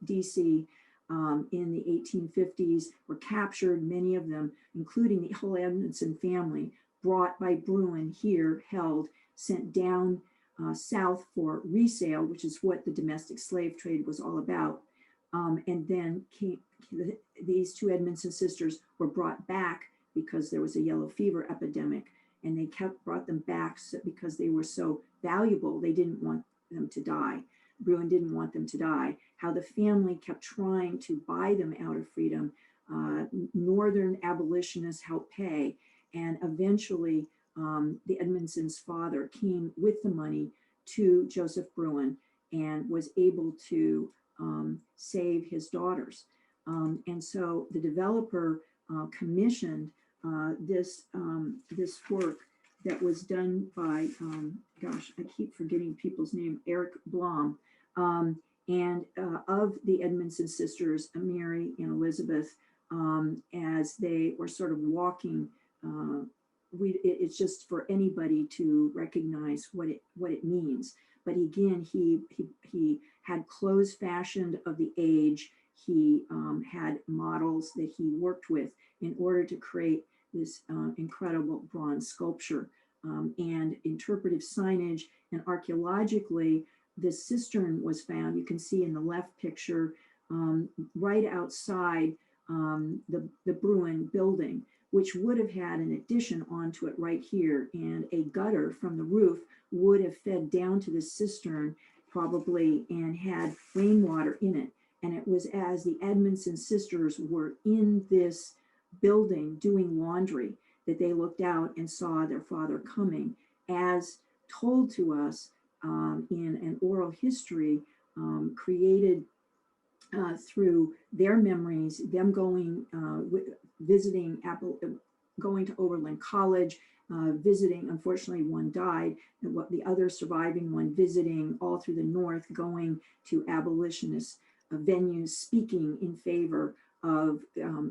DC in the 1850s, were captured, many of them, including the whole Edmondson family, brought by Bruin here, held, sent down south for resale, which is what the domestic slave trade was all about. And then these two Edmondson sisters were brought back because there was a yellow fever epidemic, and they brought them back because they were so valuable. They didn't want them to die. Bruin didn't want them to die. How the family kept trying to buy them out of freedom. Northern abolitionists helped pay, and eventually the Edmondson's father came with the money to Joseph Bruin and was able to save his daughters. And so the developer commissioned this work that was done by, gosh, I keep forgetting people's name, Eric Blom, and of the Edmondson sisters, Mary and Elizabeth, as they were sort of walking. It's just for anybody to recognize what it means. But again, he had clothes fashioned of the age. He had models that he worked with in order to create this incredible bronze sculpture, and interpretive signage. And archaeologically, this cistern was found, you can see in the left picture, right outside the Bruin building, which would have had an addition onto it right here, and a gutter from the roof would have fed down to the cistern probably and had rainwater in it. And it was as the Edmondson sisters were in this building doing laundry that they looked out and saw their father coming, as told to us in an oral history created through their memories, them going, visiting going to Oberlin College, visiting, unfortunately one died, and what the other surviving one visiting all through the North, going to abolitionist venues, speaking in favor of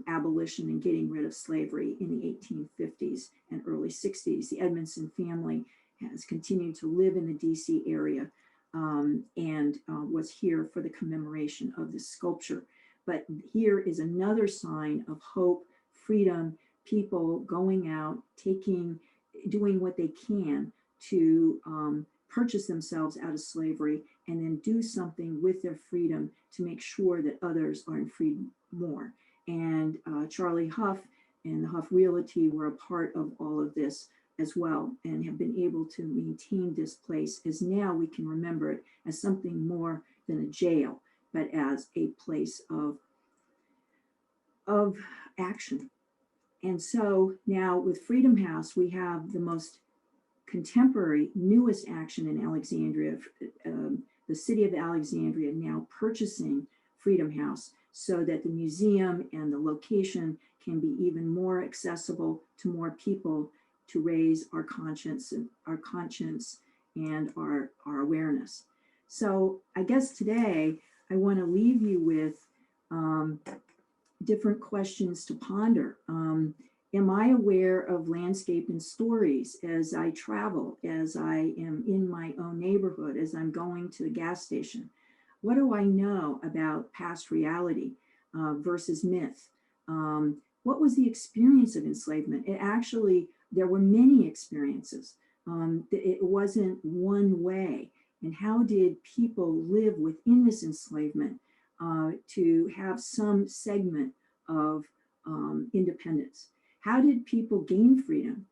abolition and getting rid of slavery in the 1850s and early 60s. The Edmondson family has continued to live in the DC area, and was here for the commemoration of this sculpture. But here is another sign of hope, freedom, people going out, doing what they can to purchase themselves out of slavery and then do something with their freedom to make sure that others are in freedom more. And Charlie Huff and the Huff Realty were a part of all of this as well, and have been able to maintain this place, as now we can remember it as something more than a jail, but as a place of action. And so now with Freedom House, we have the most contemporary, newest action in Alexandria, the city of Alexandria now purchasing Freedom House so that the museum and the location can be even more accessible to more people, to raise our conscience and our awareness. So I guess today I want to leave you with different questions to ponder. Am I aware of landscape and stories as I travel, as I am in my own neighborhood, as I'm going to the gas station? What do I know about past reality versus myth? What was the experience of enslavement? There were many experiences. It wasn't one way. And how did people live within this enslavement to have some segment of independence? How did people gain freedom?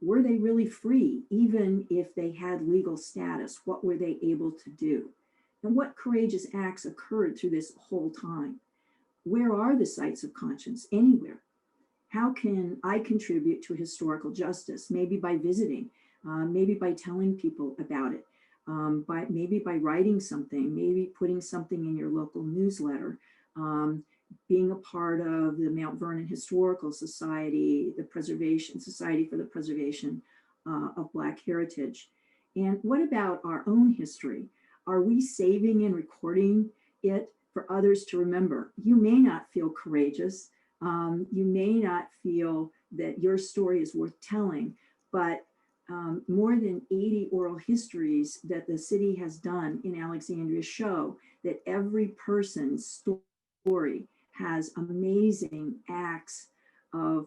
Were they really free, even if they had legal status? What were they able to do? And what courageous acts occurred through this whole time? Where are the sites of conscience? Anywhere. How can I contribute to historical justice? Maybe by visiting, maybe by telling people about it, maybe by writing something, maybe putting something in your local newsletter, being a part of the Mount Vernon Historical Society, the Society for the Preservation of Black Heritage. And what about our own history? Are we saving and recording it for others to remember? You may not feel courageous. You may not feel that your story is worth telling, but more than 80 oral histories that the city has done in Alexandria show that every person's story has amazing acts of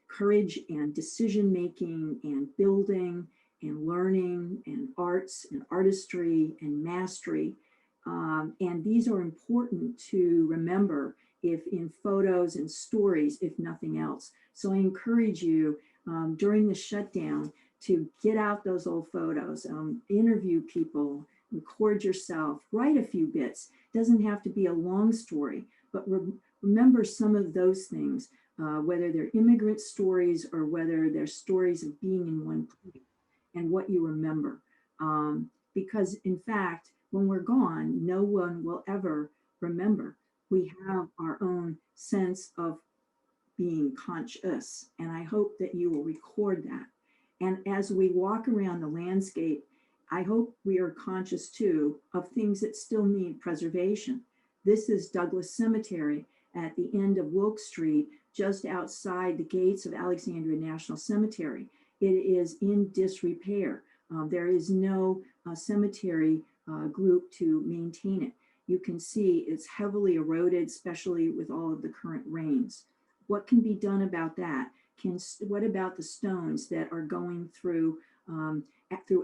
courage and decision-making and building and learning and arts and artistry and mastery. And these are important to remember if in photos and stories, if nothing else. So I encourage you during the shutdown to get out those old photos, interview people, record yourself, write a few bits. Doesn't have to be a long story, but remember some of those things, whether they're immigrant stories or whether they're stories of being in one place and what you remember. Because in fact, when we're gone, no one will ever remember. We have our own sense of being conscious, and I hope that you will record that. And as we walk around the landscape, I hope we are conscious too of things that still need preservation. This is Douglas Cemetery at the end of Wilk Street, just outside the gates of Alexandria National Cemetery. It is in disrepair. There is no cemetery group to maintain it. You can see it's heavily eroded, especially with all of the current rains. What can be done about that? What about the stones that are going through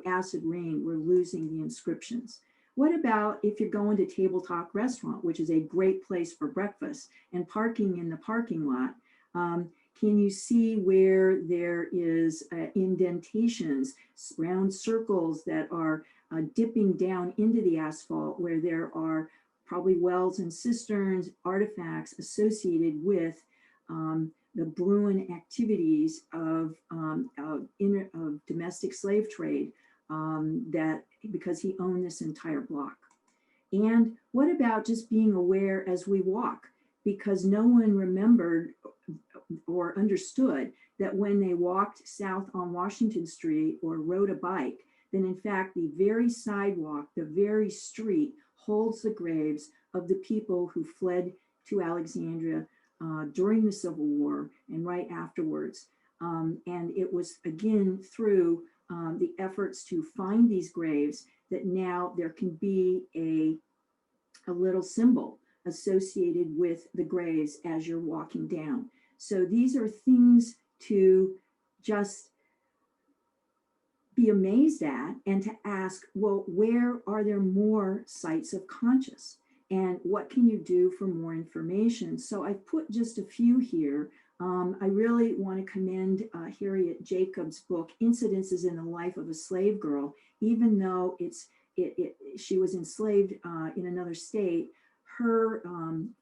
acid rain? We're losing the inscriptions. What about if you're going to Tabletop Restaurant, which is a great place for breakfast, and parking in the parking lot? Can you see where there is indentations, round circles that are dipping down into the asphalt, where there are probably wells and cisterns, artifacts associated with the Bruin activities of domestic slave trade, that because he owned this entire block? And what about just being aware as we walk? Because no one remembered or understood that when they walked south on Washington Street or rode a bike, then in fact the very sidewalk, the very street holds the graves of the people who fled to Alexandria during the Civil War and right afterwards. And it was again through the efforts to find these graves that now there can be a little symbol associated with the graves as you're walking down. So these are things to just be amazed at and to ask, well, where are there more sites of conscious? And what can you do for more information? So I've put just a few here. I really want to commend Harriet Jacobs' book, Incidences in the Life of a Slave Girl. Even though she was enslaved in another state, her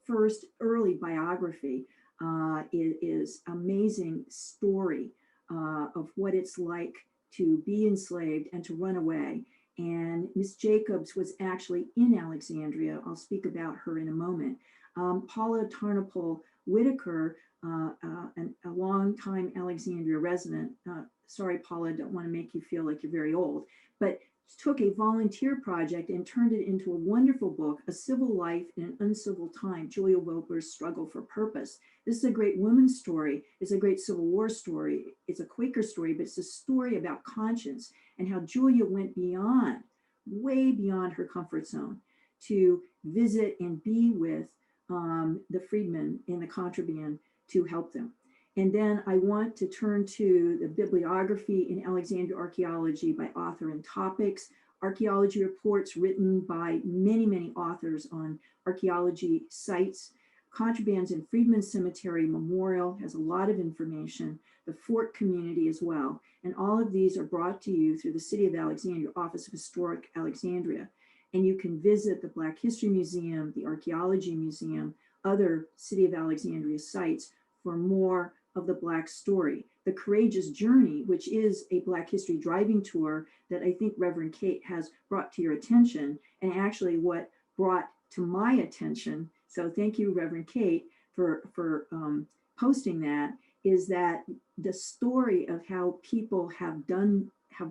first early biography is amazing story of what it's like to be enslaved and to run away. And Miss Jacobs was actually in Alexandria. I'll speak about her in a moment. Paula Tarnopol Whitaker, a longtime Alexandria resident. Sorry, Paula, don't want to make you feel like you're very old, but took a volunteer project and turned it into a wonderful book, A Civil Life in an Uncivil Time, Julia Wilbur's Struggle for Purpose. This is a great women's story. It's a great Civil War story. It's a Quaker story, but it's a story about conscience and how Julia went beyond, way beyond her comfort zone to visit and be with the Friedman and the Contraband to help them. And then I want to turn to the bibliography in Alexandria Archaeology by author and topics, archaeology reports written by many, many authors on archaeology sites. Contrabands in Friedman Cemetery Memorial has a lot of information, the Fort community as well. And all of these are brought to you through the City of Alexandria Office of Historic Alexandria. And you can visit the Black History Museum, the Archaeology Museum, other City of Alexandria sites for more of the Black story. The Courageous Journey, which is a Black History driving tour that I think Reverend Kate has brought to your attention, and actually what brought to my attention, so thank you, Reverend Kate, for posting that, is that the story of how people have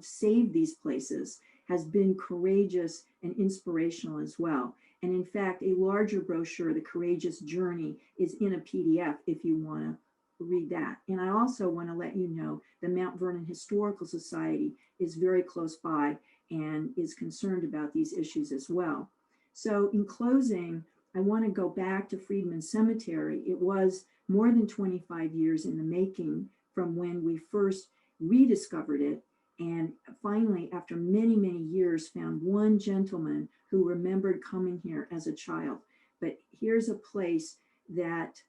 saved these places has been courageous and inspirational as well. And in fact, a larger brochure, The Courageous Journey, is in a PDF if you want to read that. And I also want to let you know the Mount Vernon Historical Society is very close by and is concerned about these issues as well. So in closing, I want to go back to Friedman Cemetery. It was more than 25 years in the making from when we first rediscovered it. And finally, after many, many years, found one gentleman who remembered coming here as a child. But here's a place that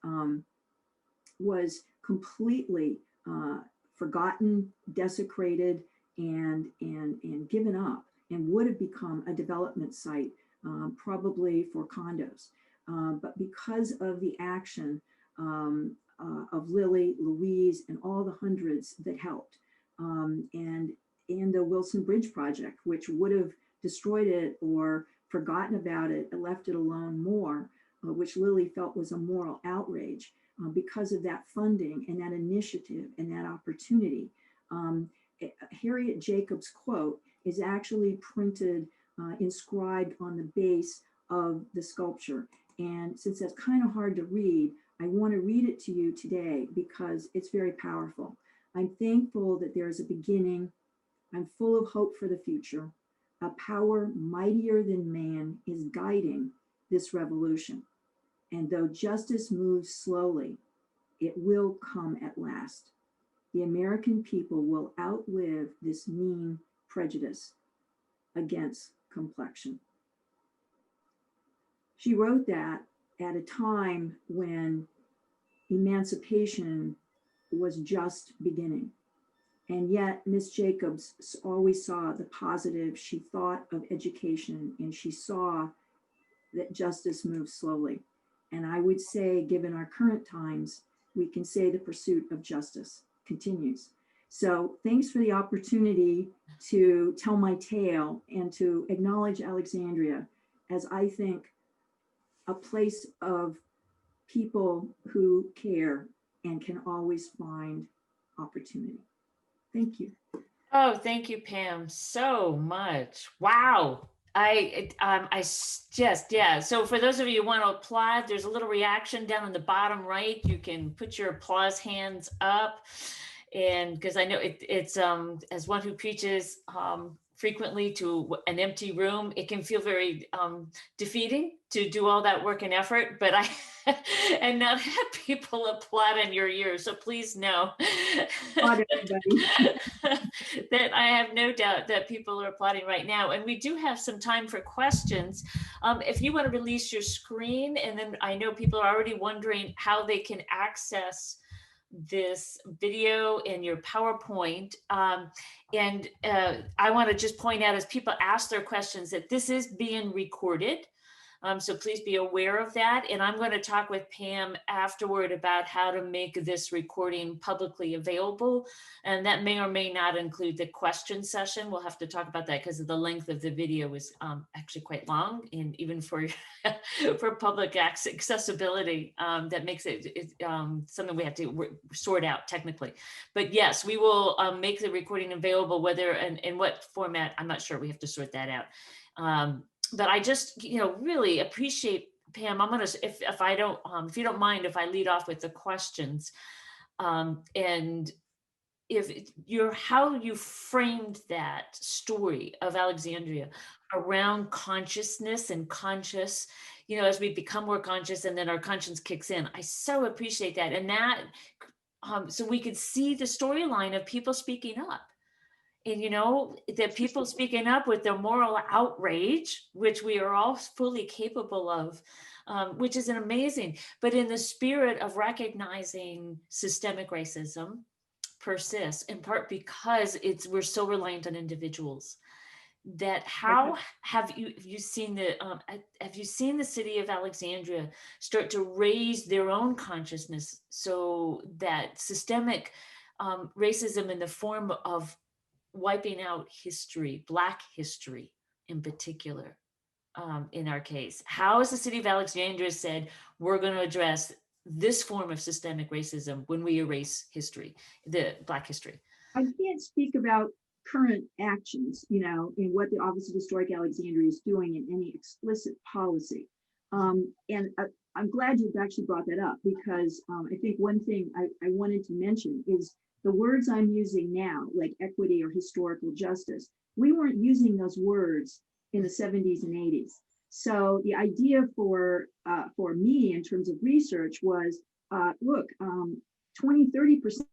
was completely forgotten, desecrated, and given up, and would have become a development site, probably for condos. But because of the action of Lily, Louise, and all the hundreds that helped, and the Wilson Bridge project, which would have destroyed it or forgotten about it and left it alone more, which Lily felt was a moral outrage. because of that funding and that initiative and that opportunity. Harriet Jacobs' quote is actually printed, inscribed on the base of the sculpture. And since that's kind of hard to read, I want to read it to you today because it's very powerful. I'm thankful that there is a beginning. I'm full of hope for the future. A power mightier than man is guiding this revolution. And though justice moves slowly, it will come at last. The American people will outlive this mean prejudice against complexion. She wrote that at a time when emancipation was just beginning. And yet Miss Jacobs always saw the positive. She thought of education and she saw that justice moves slowly. And I would say, given our current times, we can say the pursuit of justice continues. So thanks for the opportunity to tell my tale and to acknowledge Alexandria as, I think, a place of people who care and can always find opportunity. Thank you. Oh, thank you, Pam, so much. Wow. So for those of you who want to applaud, there's a little reaction down in the bottom right. You can put your applause hands up. And because I know it's as one who preaches frequently to an empty room, it can feel very defeating to do all that work and effort, but and not have people applaud in your ears. So please know that I have no doubt that people are applauding right now. And we do have some time for questions. If you want to release your screen, and then I know people are already wondering how they can access this video in your PowerPoint. And I want to just point out as people ask their questions that this is being recorded. So please be aware of that. And I'm going to talk with Pam afterward about how to make this recording publicly available. And that may or may not include the question session. We'll have to talk about that because the length of the video is actually quite long. And even for, for public accessibility, that makes it something we have to sort out technically. But yes, we will make the recording available, whether and in what format, I'm not sure. We have to sort that out. But I just, really appreciate, Pam, I'm gonna, if you don't mind, if I lead off with the questions, and how you framed that story of Alexandria around consciousness and conscious, as we become more conscious and then our conscience kicks in. I so appreciate that. And that, so we could see the storyline of people speaking up. And that people speaking up with their moral outrage, which we are all fully capable of, which is amazing, but in the spirit of recognizing systemic racism persists, in part because we're so reliant on individuals. That how have you seen the city of Alexandria start to raise their own consciousness so that systemic racism in the form of wiping out history, Black history in particular, in our case. How has the city of Alexandria said, we're going to address this form of systemic racism when we erase history, the Black history? I can't speak about current actions, in what the Office of Historic Alexandria is doing in any explicit policy. And I'm glad you've actually brought that up because I think one thing I wanted to mention is the words I'm using now, like equity or historical justice, we weren't using those words in the 70s and 80s. So the idea for me in terms of research was, look, 20-30%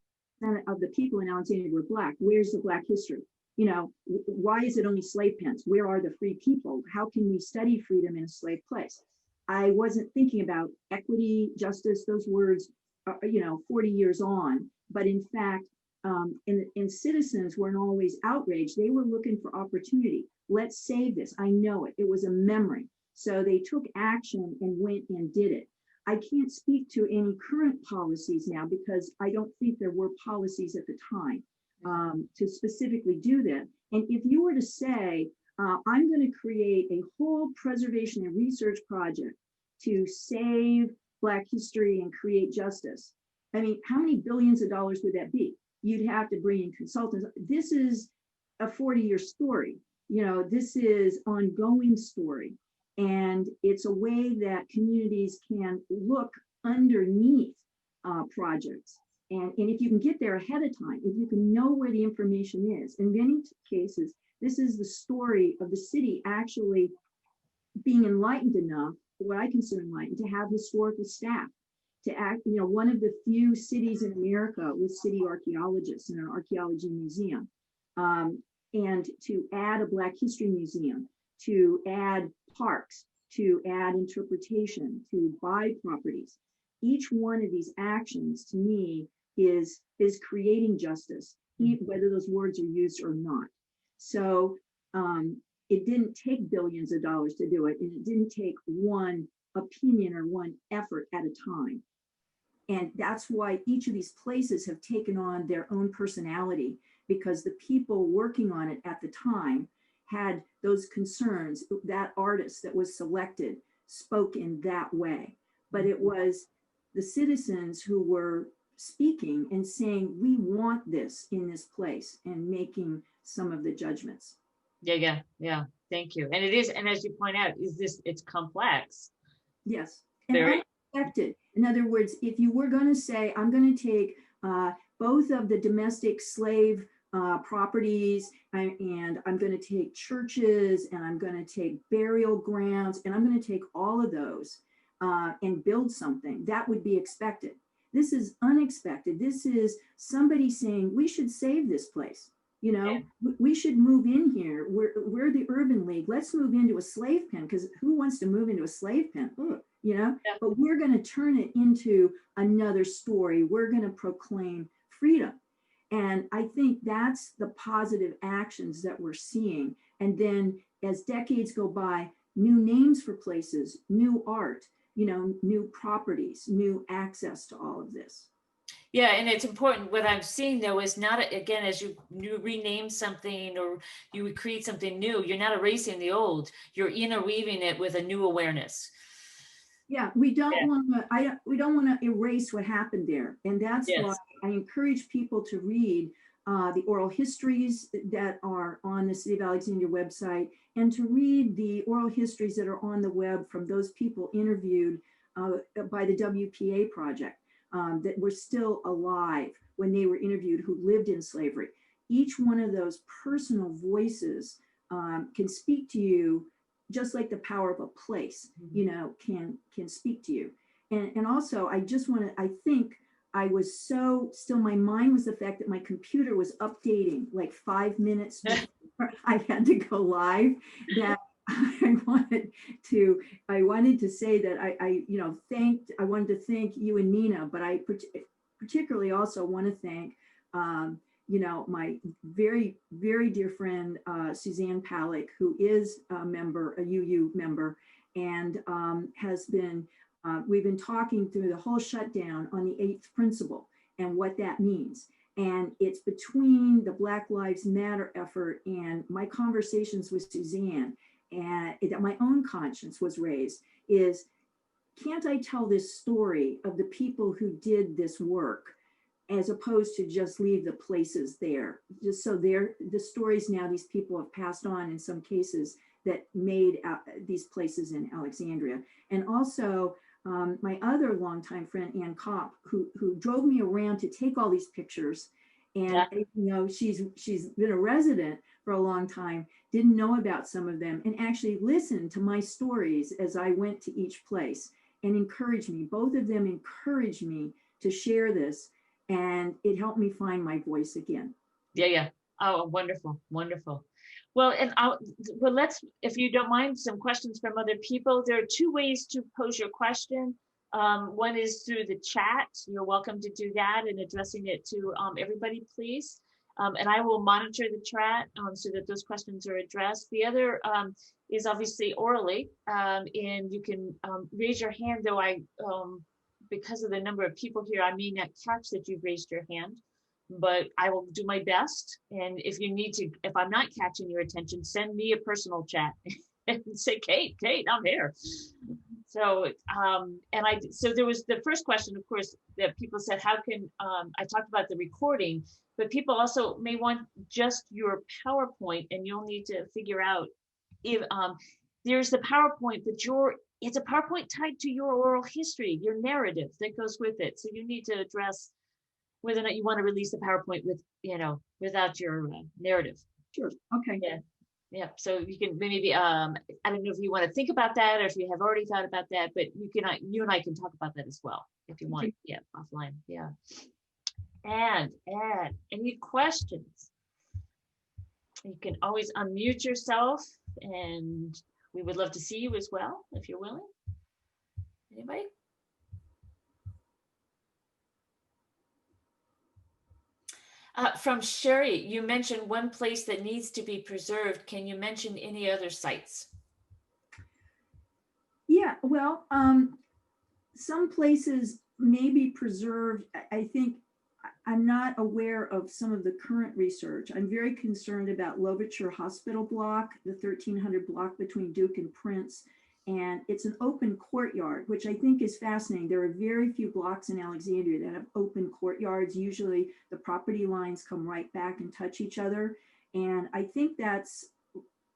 of the people in Alexandria were Black. Where's the Black history? Why is it only slave pens? Where are the free people? How can we study freedom in a slave place? I wasn't thinking about equity, justice, those words, 40 years on. But in fact, and citizens weren't always outraged. They were looking for opportunity. Let's save this. I know it. It was a memory. So they took action and went and did it. I can't speak to any current policies now because I don't think there were policies at the time to specifically do that. And if you were to say, I'm going to create a whole preservation and research project to save Black history and create justice. I mean, how many billions of dollars would that be? You'd have to bring in consultants. This is a 40-year story. You know, this is ongoing story. And it's a way that communities can look underneath projects. And if you can get there ahead of time, if you can know where the information is, in many cases, this is the story of the city actually being enlightened enough, what I consider enlightened, to have historical staff, to act, you know, one of the few cities in America with city archaeologists and an archaeology museum, and to add a Black History Museum, to add parks, to add interpretation, to buy properties. Each one of these actions to me is creating justice, whether those words are used or not. So it didn't take billions of dollars to do it, and it didn't take one opinion or one effort at a time. And that's why each of these places have taken on their own personality, because the people working on it at the time had those concerns. That artist that was selected spoke in that way, but it was the citizens who were speaking and saying, we want this in this place, and making some of the judgments. Yeah. Thank you. And it is, and as you point out, it's complex. Yes, and unexpected. In other words, if you were going to say, I'm going to take both of the domestic slave properties, and I'm going to take churches, and I'm going to take burial grounds, and I'm going to take all of those and build something, that would be expected. This is unexpected. This is somebody saying, we should save this place. You know, we should move in here. We're the Urban League. Let's move into a slave pen, because who wants to move into a slave pen? You know, but we're going to turn it into another story. We're going to proclaim freedom. And I think that's the positive actions that we're seeing. And then as decades go by, new names for places, new art, you know, new properties, new access to all of this. Yeah, and it's important. What I'm seeing though is not, again, as you rename something or you create something new, you're not erasing the old, you're interweaving it with a new awareness. Yeah, we don't want to erase what happened there. And that's why I encourage people to read the oral histories that are on the City of Alexandria website, and to read the oral histories that are on the web from those people interviewed by the WPA project. That were still alive when they were interviewed, who lived in slavery. Each one of those personal voices can speak to you, just like the power of a place, you know, can speak to you. And also, I just want to, I think I was so, still my mind was the fact that my computer was updating like 5 minutes before I had to go live, that I wanted to say that I wanted to thank you and Nina, but I particularly also want to thank, you know, my very, very dear friend, Suzanne Palick, who is a member, a UU member, and has been, we've been talking through the whole shutdown on the 8th principle and what that means. And it's between the Black Lives Matter effort and my conversations with Suzanne, and that my own conscience was raised, is, can't I tell this story of the people who did this work, as opposed to just leave the places there? Just so the stories now these people have passed on in some cases that made these places in Alexandria. And also my other longtime friend, Ann Kopp, who drove me around to take all these pictures. And you know, she's been a resident for a long time, didn't know about some of them, and actually listened to my stories as I went to each place and encouraged me. Both of them encouraged me to share this, and it helped me find my voice again. Yeah. Oh, wonderful. Well, and let's, if you don't mind, some questions from other people. There are 2 ways to pose your question. One is through the chat. You're welcome to do that, and addressing it to everybody, please. And I will monitor the chat so that those questions are addressed. The other is obviously orally, and you can raise your hand, though because of the number of people here, I may not catch that you've raised your hand, but I will do my best. And if you need to, if I'm not catching your attention, send me a personal chat and say, Kate, I'm here. So, so there was the first question, of course, that people said, how can, I talked about the recording, but people also may want just your PowerPoint, and you'll need to figure out if there's the PowerPoint, but it's a PowerPoint tied to your oral history, your narrative that goes with it. So you need to address whether or not you want to release the PowerPoint with, without your narrative. Sure. Okay. Yeah. So you can maybe, I don't know if you want to think about that or if you have already thought about that, but you and I can talk about that as well if you want. Okay. Yeah, offline. Yeah. And any questions? You can always unmute yourself, and we would love to see you as well if you're willing. Anybody? From Sherry, you mentioned one place that needs to be preserved. Can you mention any other sites? Yeah, well, some places may be preserved. I think I'm not aware of some of the current research. I'm very concerned about Louverture Hospital block, the 1300 block between Duke and Prince. And it's an open courtyard, which I think is fascinating. There are very few blocks in Alexandria that have open courtyards. Usually the property lines come right back and touch each other. And I think that's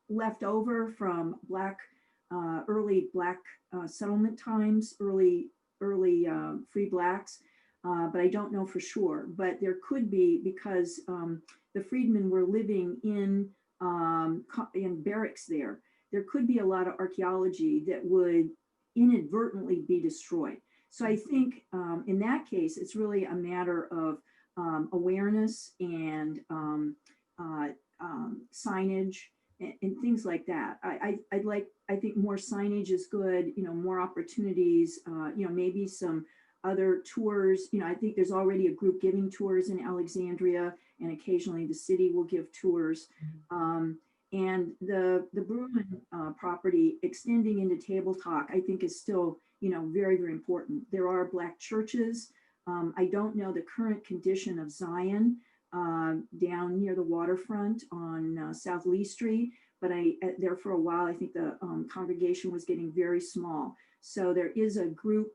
left over from early Black settlement times, early free Blacks. But I don't know for sure. But there could be, because the Friedmen were living in barracks there. There could be a lot of archaeology that would inadvertently be destroyed. So I think in that case, it's really a matter of awareness and signage and things like that. I think more signage is good, more opportunities, maybe some other tours. I think there's already a group giving tours in Alexandria, and occasionally the city will give tours. And the Bruin property extending into Table Talk, I think is still, very, very important. There are Black churches. I don't know the current condition of Zion down near the waterfront on South Lee Street, but there for a while, I think the congregation was getting very small. So there is a group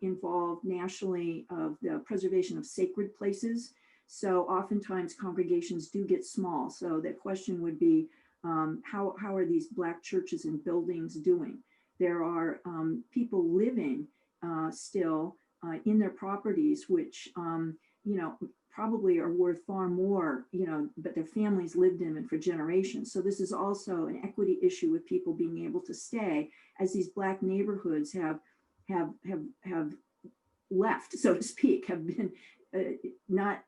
involved nationally of the preservation of sacred places. So oftentimes congregations do get small. So the question would be, how are these Black churches and buildings doing? There are people living still in their properties, which, probably are worth far more, but their families lived in them for generations. So this is also an equity issue with people being able to stay, as these Black neighborhoods have left, so to speak, have been not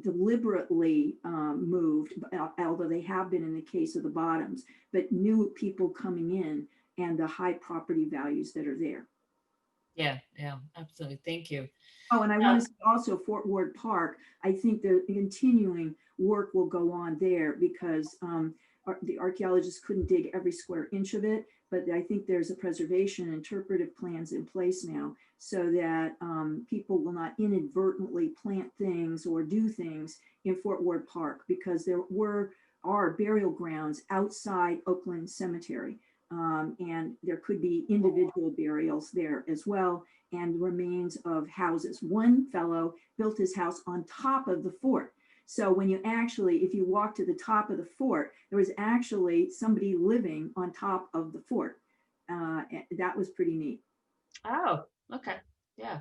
deliberately moved, although they have been in the case of the Bottoms, but new people coming in and the high property values that are there. Yeah, absolutely. Thank you. Oh, and I want to say also Fort Ward Park, I think the continuing work will go on there, because the archaeologists couldn't dig every square inch of it, but I think there's a preservation interpretive plans in place now, so that people will not inadvertently plant things or do things in Fort Ward Park, because there are burial grounds outside Oakland Cemetery. And there could be individual burials there as well, and remains of houses. One fellow built his house on top of the fort. So when if you walk to the top of the fort, there was actually somebody living on top of the fort. That was pretty neat. Oh, okay. Yeah.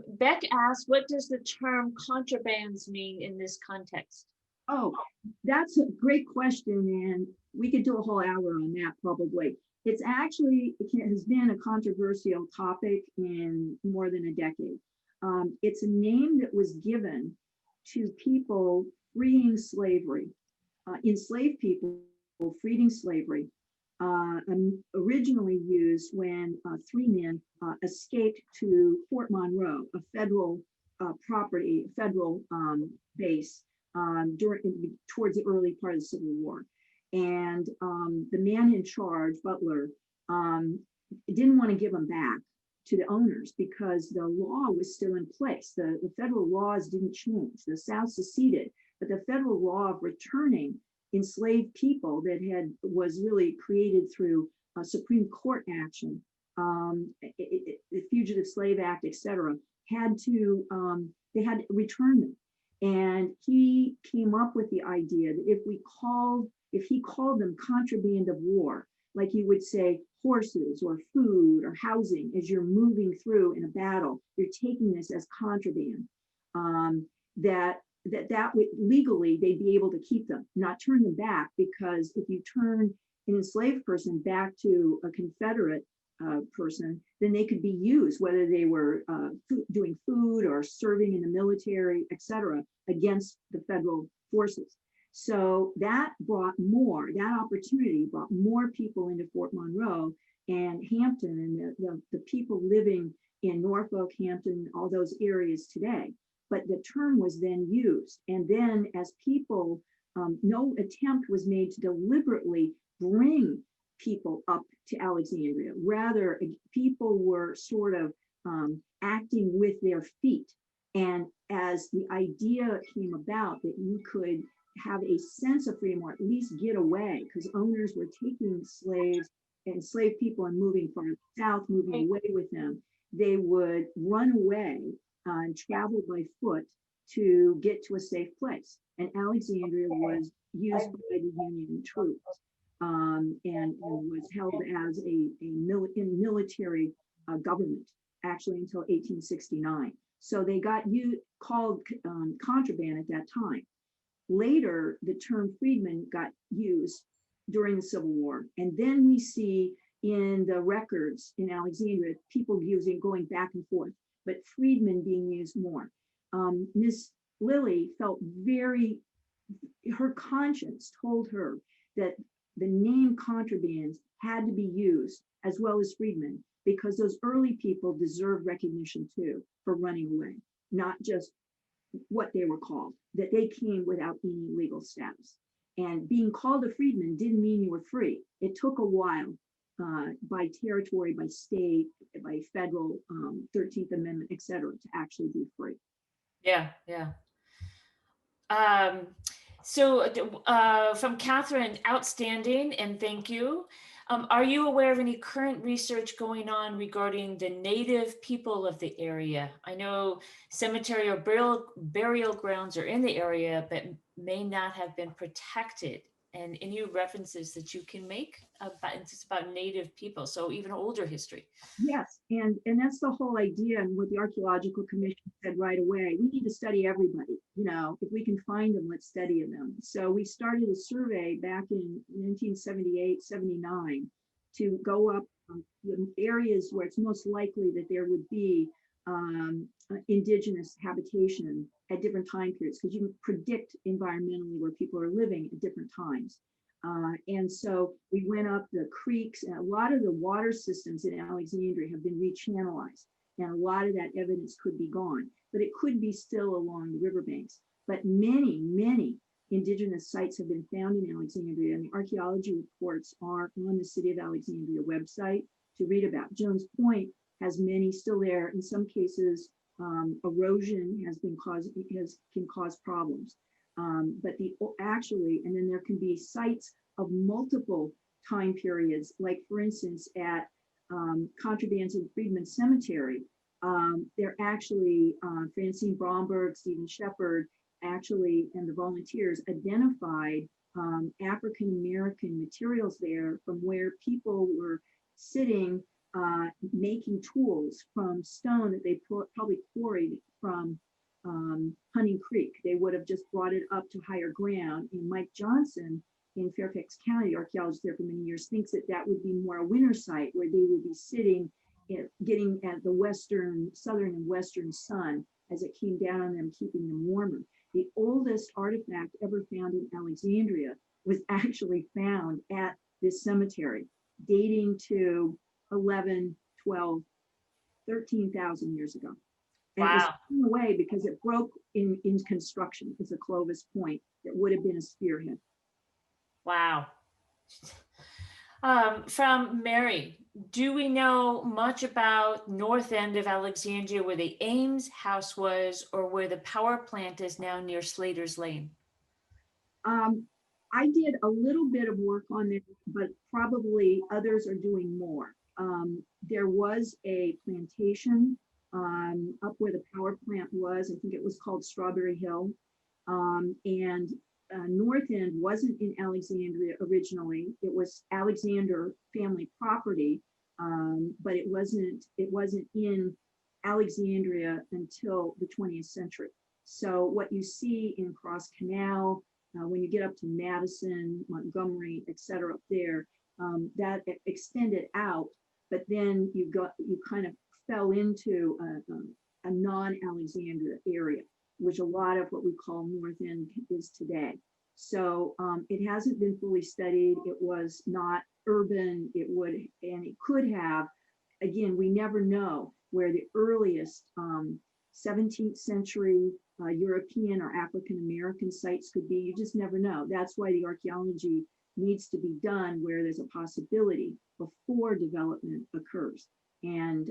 Beck asked, what does the term contrabands mean in this context? Oh, that's a great question, and we could do a whole hour on that probably. It has been a controversial topic in more than a decade. It's a name that was given to people freeing slavery, enslaved people freeing slavery, originally used when three men escaped to Fort Monroe, a federal federal base towards the early part of the Civil War. And the man in charge, Butler, didn't want to give them back to the owners because the law was still in place. The federal laws didn't change. The South seceded, but the federal law of returning enslaved people that was really created through a Supreme Court action, the Fugitive Slave Act, etc., they had to return them. And he came up with the idea that if he called them contraband of war, like you would say horses or food or housing, as you're moving through in a battle, you're taking this as contraband, that would legally they'd be able to keep them, not turn them back, because if you turn an enslaved person back to a Confederate person, then they could be used, whether they were doing food or serving in the military, etc., against the federal forces. So that opportunity brought more people into Fort Monroe and Hampton, and the people living in Norfolk, Hampton, all those areas today. But the term was then used. And then as people, no attempt was made to deliberately bring people up to Alexandria. Rather, people were sort of acting with their feet. And as the idea came about that you could have a sense of freedom, or at least get away, because owners were taking slaves, enslaved people, and moving far south, moving away with them, they would run away and travel by foot to get to a safe place. And Alexandria was used by the Union troops, and was held as in military government, actually until 1869. So they got called contraband at that time. Later, the term freedman got used during the Civil War. And then we see in the records in Alexandria, people going back and forth, but freedman being used more. Miss Lily felt her conscience told her that the name contrabands had to be used as well as freedmen, because those early people deserved recognition too for running away, not just what they were called, that they came without any legal status. And being called a freedman didn't mean you were free. It took a while by territory, by state, by federal 13th Amendment, et cetera, to actually be free. Yeah, yeah. So from Catherine, outstanding, and thank you. Are you aware of any current research going on regarding the native people of the area? I know cemetery or burial grounds are in the area, but may not have been protected. And any references that you can make about native people, so even older history. Yes, and that's the whole idea, and what the Archaeological Commission said right away. We need to study everybody. If we can find them, let's study them. So we started a survey back in 1978, 79 to go up the areas where it's most likely that there would be indigenous habitation at different time periods, because you can predict environmentally where people are living at different times. And so we went up the creeks, and a lot of the water systems in Alexandria have been rechannelized, and a lot of that evidence could be gone, but it could be still along the riverbanks. But many, many indigenous sites have been found in Alexandria, and the archaeology reports are on the City of Alexandria website to read about. Jones Point has many still there. In some cases, erosion can cause problems. But and then there can be sites of multiple time periods, like for instance, at Contrabands and Friedman Cemetery, they're actually, Francine Bromberg, Stephen Shepard, and the volunteers identified African-American materials there from where people were sitting, making tools from stone that they probably quarried from Hunting Creek. They would have just brought it up to higher ground. And Mike Johnson in Fairfax County, archaeologist there for many years, thinks that would be more a winter site where they would be sitting, getting at the southern and western sun as it came down on them, keeping them warmer. The oldest artifact ever found in Alexandria was actually found at this cemetery, dating to 11, 12, 13,000 years ago. And It was thrown away because it broke in construction. It's a Clovis point that would have been a spearhead. Wow. From Mary, do we know much about north end of Alexandria, where the Ames house was, or where the power plant is now near Slater's Lane? I did a little bit of work on it, but probably others are doing more. There was a plantation up where the power plant was. I think it was called Strawberry Hill. And North End wasn't in Alexandria originally. It was Alexander family property, but it wasn't in Alexandria until the 20th century. So what you see in Cross Canal, when you get up to Madison, Montgomery, et cetera, up there, that extended out, but then you kind of fell into a non-Alexandria area, which a lot of what we call North End is today. So it hasn't been fully studied. It was not urban. It could have. Again, we never know where the earliest 17th century European or African American sites could be. You just never know. That's why the archaeology needs to be done where there's a possibility before development occurs, and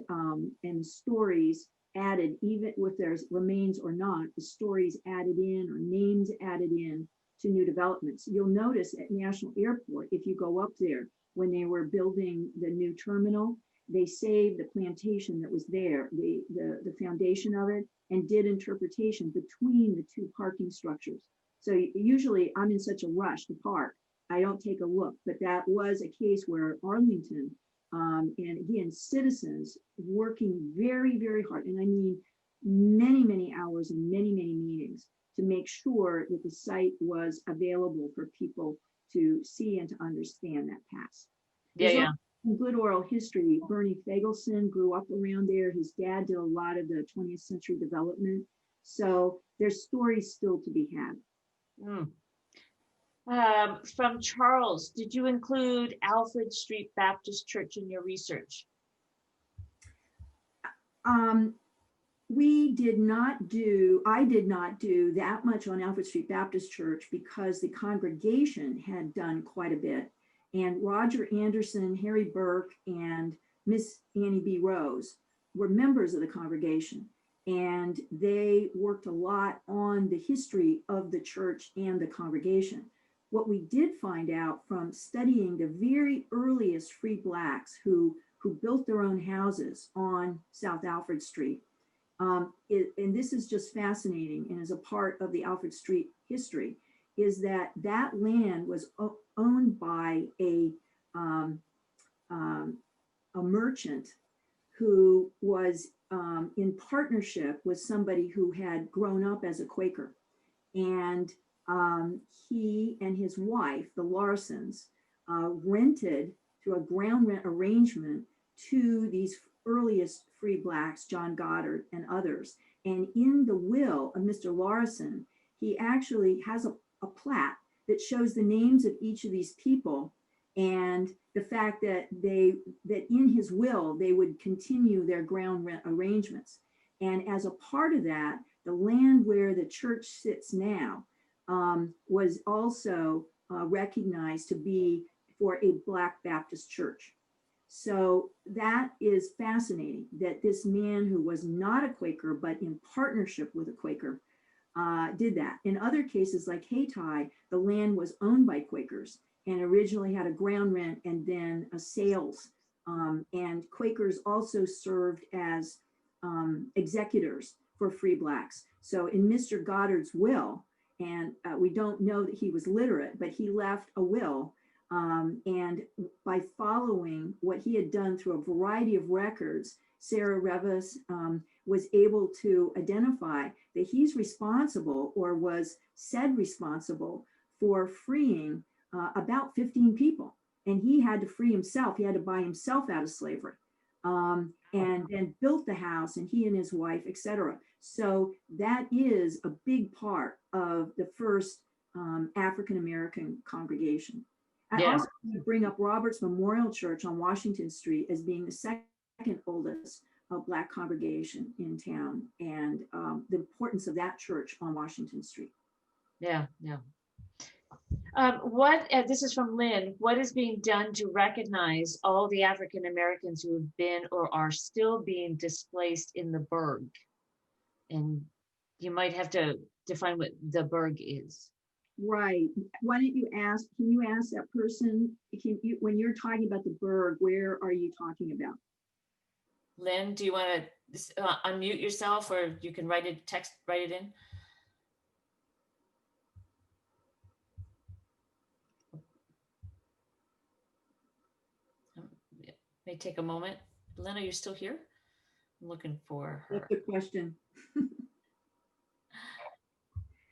stories added, even if there's remains or not, the stories added in or names added in to new developments. You'll notice at National Airport, if you go up there, when they were building the new terminal, they saved the plantation that was there, the foundation of it, and did interpretation between the two parking structures. So usually I'm in such a rush to park, I don't take a look, but that was a case where Arlington, and again, citizens working very, very hard, and I mean many, many hours and many, many meetings to make sure that the site was available for people to see and to understand that past. Yeah. Good oral history. Bernie Fagelson grew up around there. His dad did a lot of the 20th century development. So there's stories still to be had. From Charles, did you include Alfred Street Baptist Church in your research? I did not do that much on Alfred Street Baptist Church because the congregation had done quite a bit. And Roger Anderson, Harry Burke, and Miss Annie B. Rose were members of the congregation. And they worked a lot on the history of the church and the congregation. What we did find out from studying the very earliest free Blacks who built their own houses on South Alfred Street, and this is just fascinating and is a part of the Alfred Street history, is that land was owned by a merchant who was in partnership with somebody who had grown up as a Quaker. And he and his wife, the Larsons, rented through a ground rent arrangement to these earliest free Blacks, John Goddard and others. And in the will of Mr. Larson, he actually has a plat that shows the names of each of these people and the fact that in his will, they would continue their ground rent arrangements. And as a part of that, the land where the church sits now was also recognized to be for a Black Baptist church. So that is fascinating that this man who was not a Quaker, but in partnership with a Quaker, did that. In other cases like Hayti, the land was owned by Quakers and originally had a ground rent and then a sales. And Quakers also served as executors for free Blacks. So in Mr. Goddard's will, and we don't know that he was literate, but he left a will. And by following what he had done through a variety of records, Sarah Revis was able to identify that he's responsible or was said responsible for freeing about 15 people. And he had to free himself. He had to buy himself out of slavery and then built the house, and he and his wife, etc. So that is a big part of the first African-American congregation. I also bring up Robert's Memorial Church on Washington Street as being the second oldest Black congregation in town, and the importance of that church on Washington Street. This is from Lynn. What is being done to recognize all the African Americans who have been or are still being displaced in the Burg? And you might have to define what the Burg is. Right. Why don't you ask, can you ask that person, when you're talking about the Berg, where are you talking about? Lynn, do you want to unmute yourself, or you can write it in? It may take a moment. Lynn, are you still here? I'm looking for her. That's the question.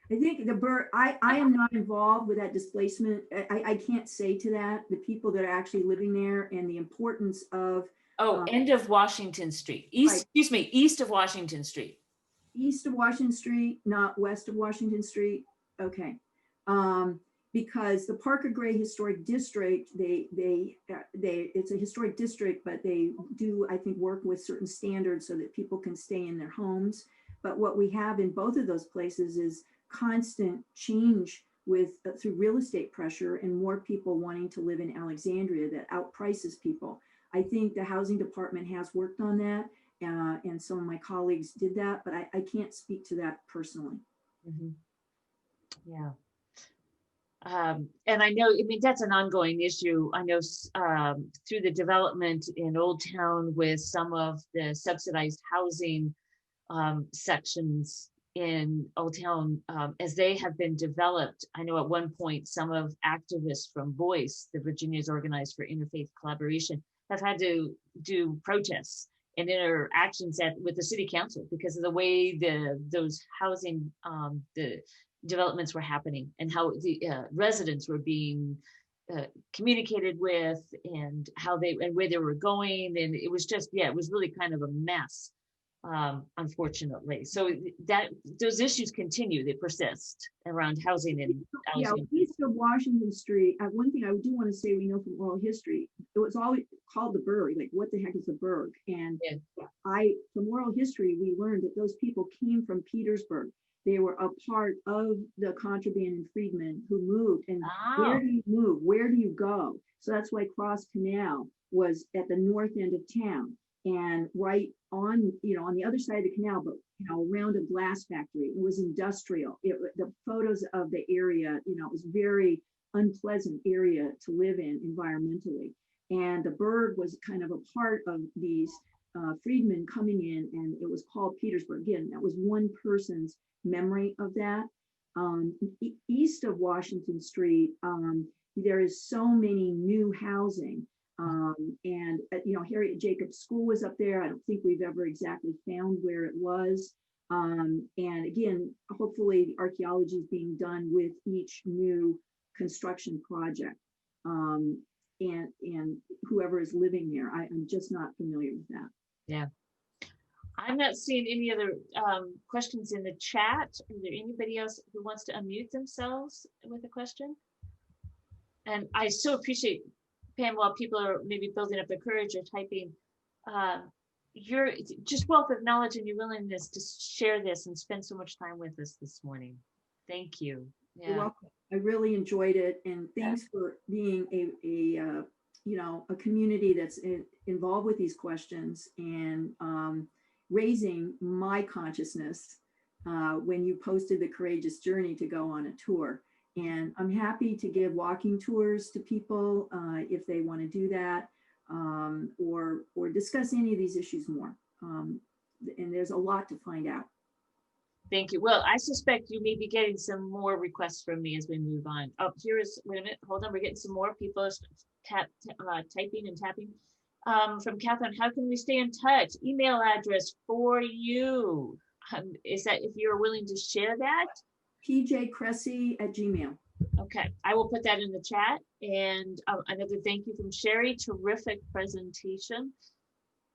I think the Berg, I am not involved with that displacement. I can't say to that, the people that are actually living there and the importance of. End of Washington Street. Excuse me, east of Washington Street. East of Washington Street, not west of Washington Street. Okay. Because the Parker Gray Historic District, it's a historic district, but they do, I think, work with certain standards so that people can stay in their homes. But what we have in both of those places is constant change through real estate pressure and more people wanting to live in Alexandria that outprices people. I think the housing department has worked on that, and some of my colleagues did that, but I can't speak to that personally. Mm-hmm. Yeah. And I know, I mean, that's an ongoing issue. I know through the development in Old Town with some of the subsidized housing sections in Old Town, as they have been developed, I know at one point some of activists from Voice, the Virginia's Organized for Interfaith Collaboration, have had to do protests and interactions with the city council because of the way those housing, the developments were happening and how the residents were being communicated with and how and where they were going. And it was just, it was really kind of a mess, unfortunately. So those issues continue, they persist around housing and housing. East of Washington Street, one thing I do want to say, we know from oral history, it was always called the Berg, like what the heck is the Berg? And from oral history, we learned that those people came from Petersburg. They were a part of the Contraband and Friedman who moved. And where do you move? Where do you go? So that's why Cross Canal was at the north end of town and right on, on the other side of the canal, but, around a glass factory. It was industrial. The photos of the area, it was very unpleasant area to live in environmentally. And the Berg was kind of a part of these Friedman coming in, and it was called Petersburg. Again, that was one person's memory of that. East of Washington Street, there is so many new housing. And Harriet Jacobs School was up there. I don't think we've ever exactly found where it was. And again, hopefully the archaeology is being done with each new construction project. And whoever is living there, I'm just not familiar with that. Yeah. I'm not seeing any other questions in the chat. Is there anybody else who wants to unmute themselves with a question? And I so appreciate, Pam, while people are maybe building up their courage or typing, your just wealth of knowledge and your willingness to share this and spend so much time with us this morning. Thank you. Yeah. You're welcome. I really enjoyed it, and thanks for being a community that's involved with these questions and raising my consciousness when you posted the courageous journey to go on a tour. And I'm happy to give walking tours to people if they want to do that, or discuss any of these issues more. And there's a lot to find out. Thank you. Well, I suspect you may be getting some more requests from me as we move on. Oh, wait a minute, hold on. We're getting some more people typing and tapping. From Catherine, how can we stay in touch? Email address for you. Is that, if you're willing to share that? pjcressey@gmail. Okay, I will put that in the chat. And another thank you from Sherry. Terrific presentation.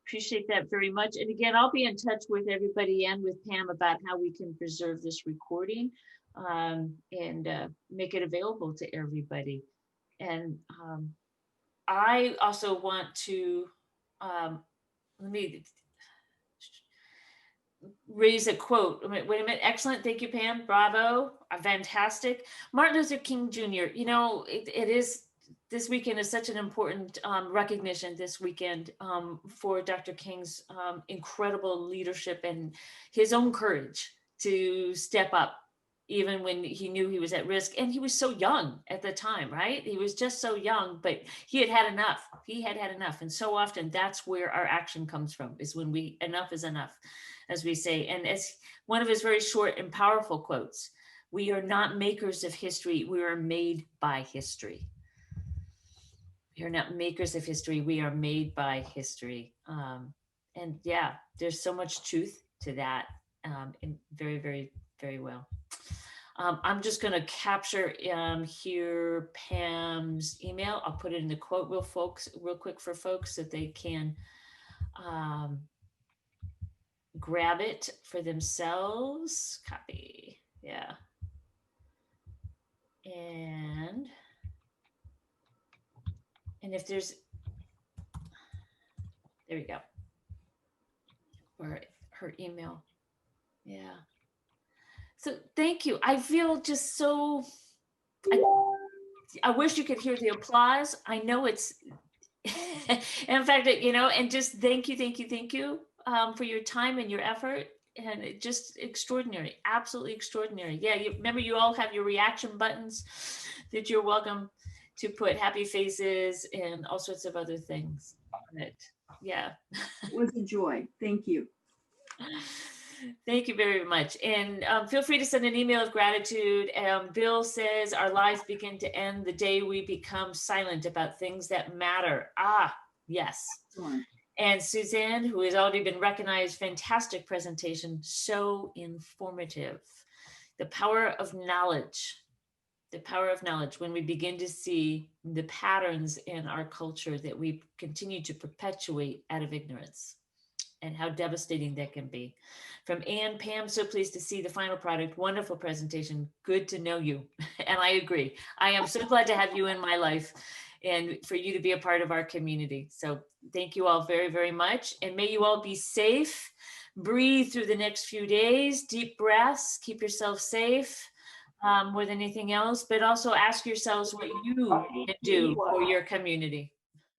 Appreciate that very much. And again, I'll be in touch with everybody and with Pam about how we can preserve this recording and make it available to everybody. And I also want to, let me raise a quote. Wait a minute. Excellent. Thank you, Pam. Bravo. Fantastic. Martin Luther King Jr. It is, this weekend is such an important recognition this weekend for Dr. King's incredible leadership and his own courage to step up even when he knew he was at risk. And he was so young at the time, right? He was just so young, but he had had enough. He had had enough. And so often that's where our action comes from, is when enough is enough, as we say. And as one of his very short and powerful quotes, we are not makers of history, we are made by history. We are not makers of history, we are made by history. And yeah, there's so much truth to that, and very, very, very well. I'm just going to capture here Pam's email. I'll put it in the quote real quick for folks so they can grab it for themselves. Copy. Yeah. And if there's, there we go. Or her email. Yeah. So thank you. I feel just so, I wish you could hear the applause. I know it's, in fact, and just thank you for your time and your effort. And it just extraordinary, absolutely extraordinary. Yeah, remember you all have your reaction buttons that you're welcome to put happy faces and all sorts of other things on it. Yeah. It was a joy. Thank you. Thank you very much. And feel free to send an email of gratitude. Bill says, our lives begin to end the day we become silent about things that matter. Ah, yes. Sure. And Suzanne, who has already been recognized, fantastic presentation, so informative. The power of knowledge. The power of knowledge, when we begin to see the patterns in our culture that we continue to perpetuate out of ignorance, and how devastating that can be. From Anne, Pam, so pleased to see the final product. Wonderful presentation. Good to know you. And I agree. I am so glad to have you in my life and for you to be a part of our community. So thank you all very, very much. And may you all be safe. Breathe through the next few days. Deep breaths. Keep yourself safe more than anything else. But also ask yourselves what you can do for your community.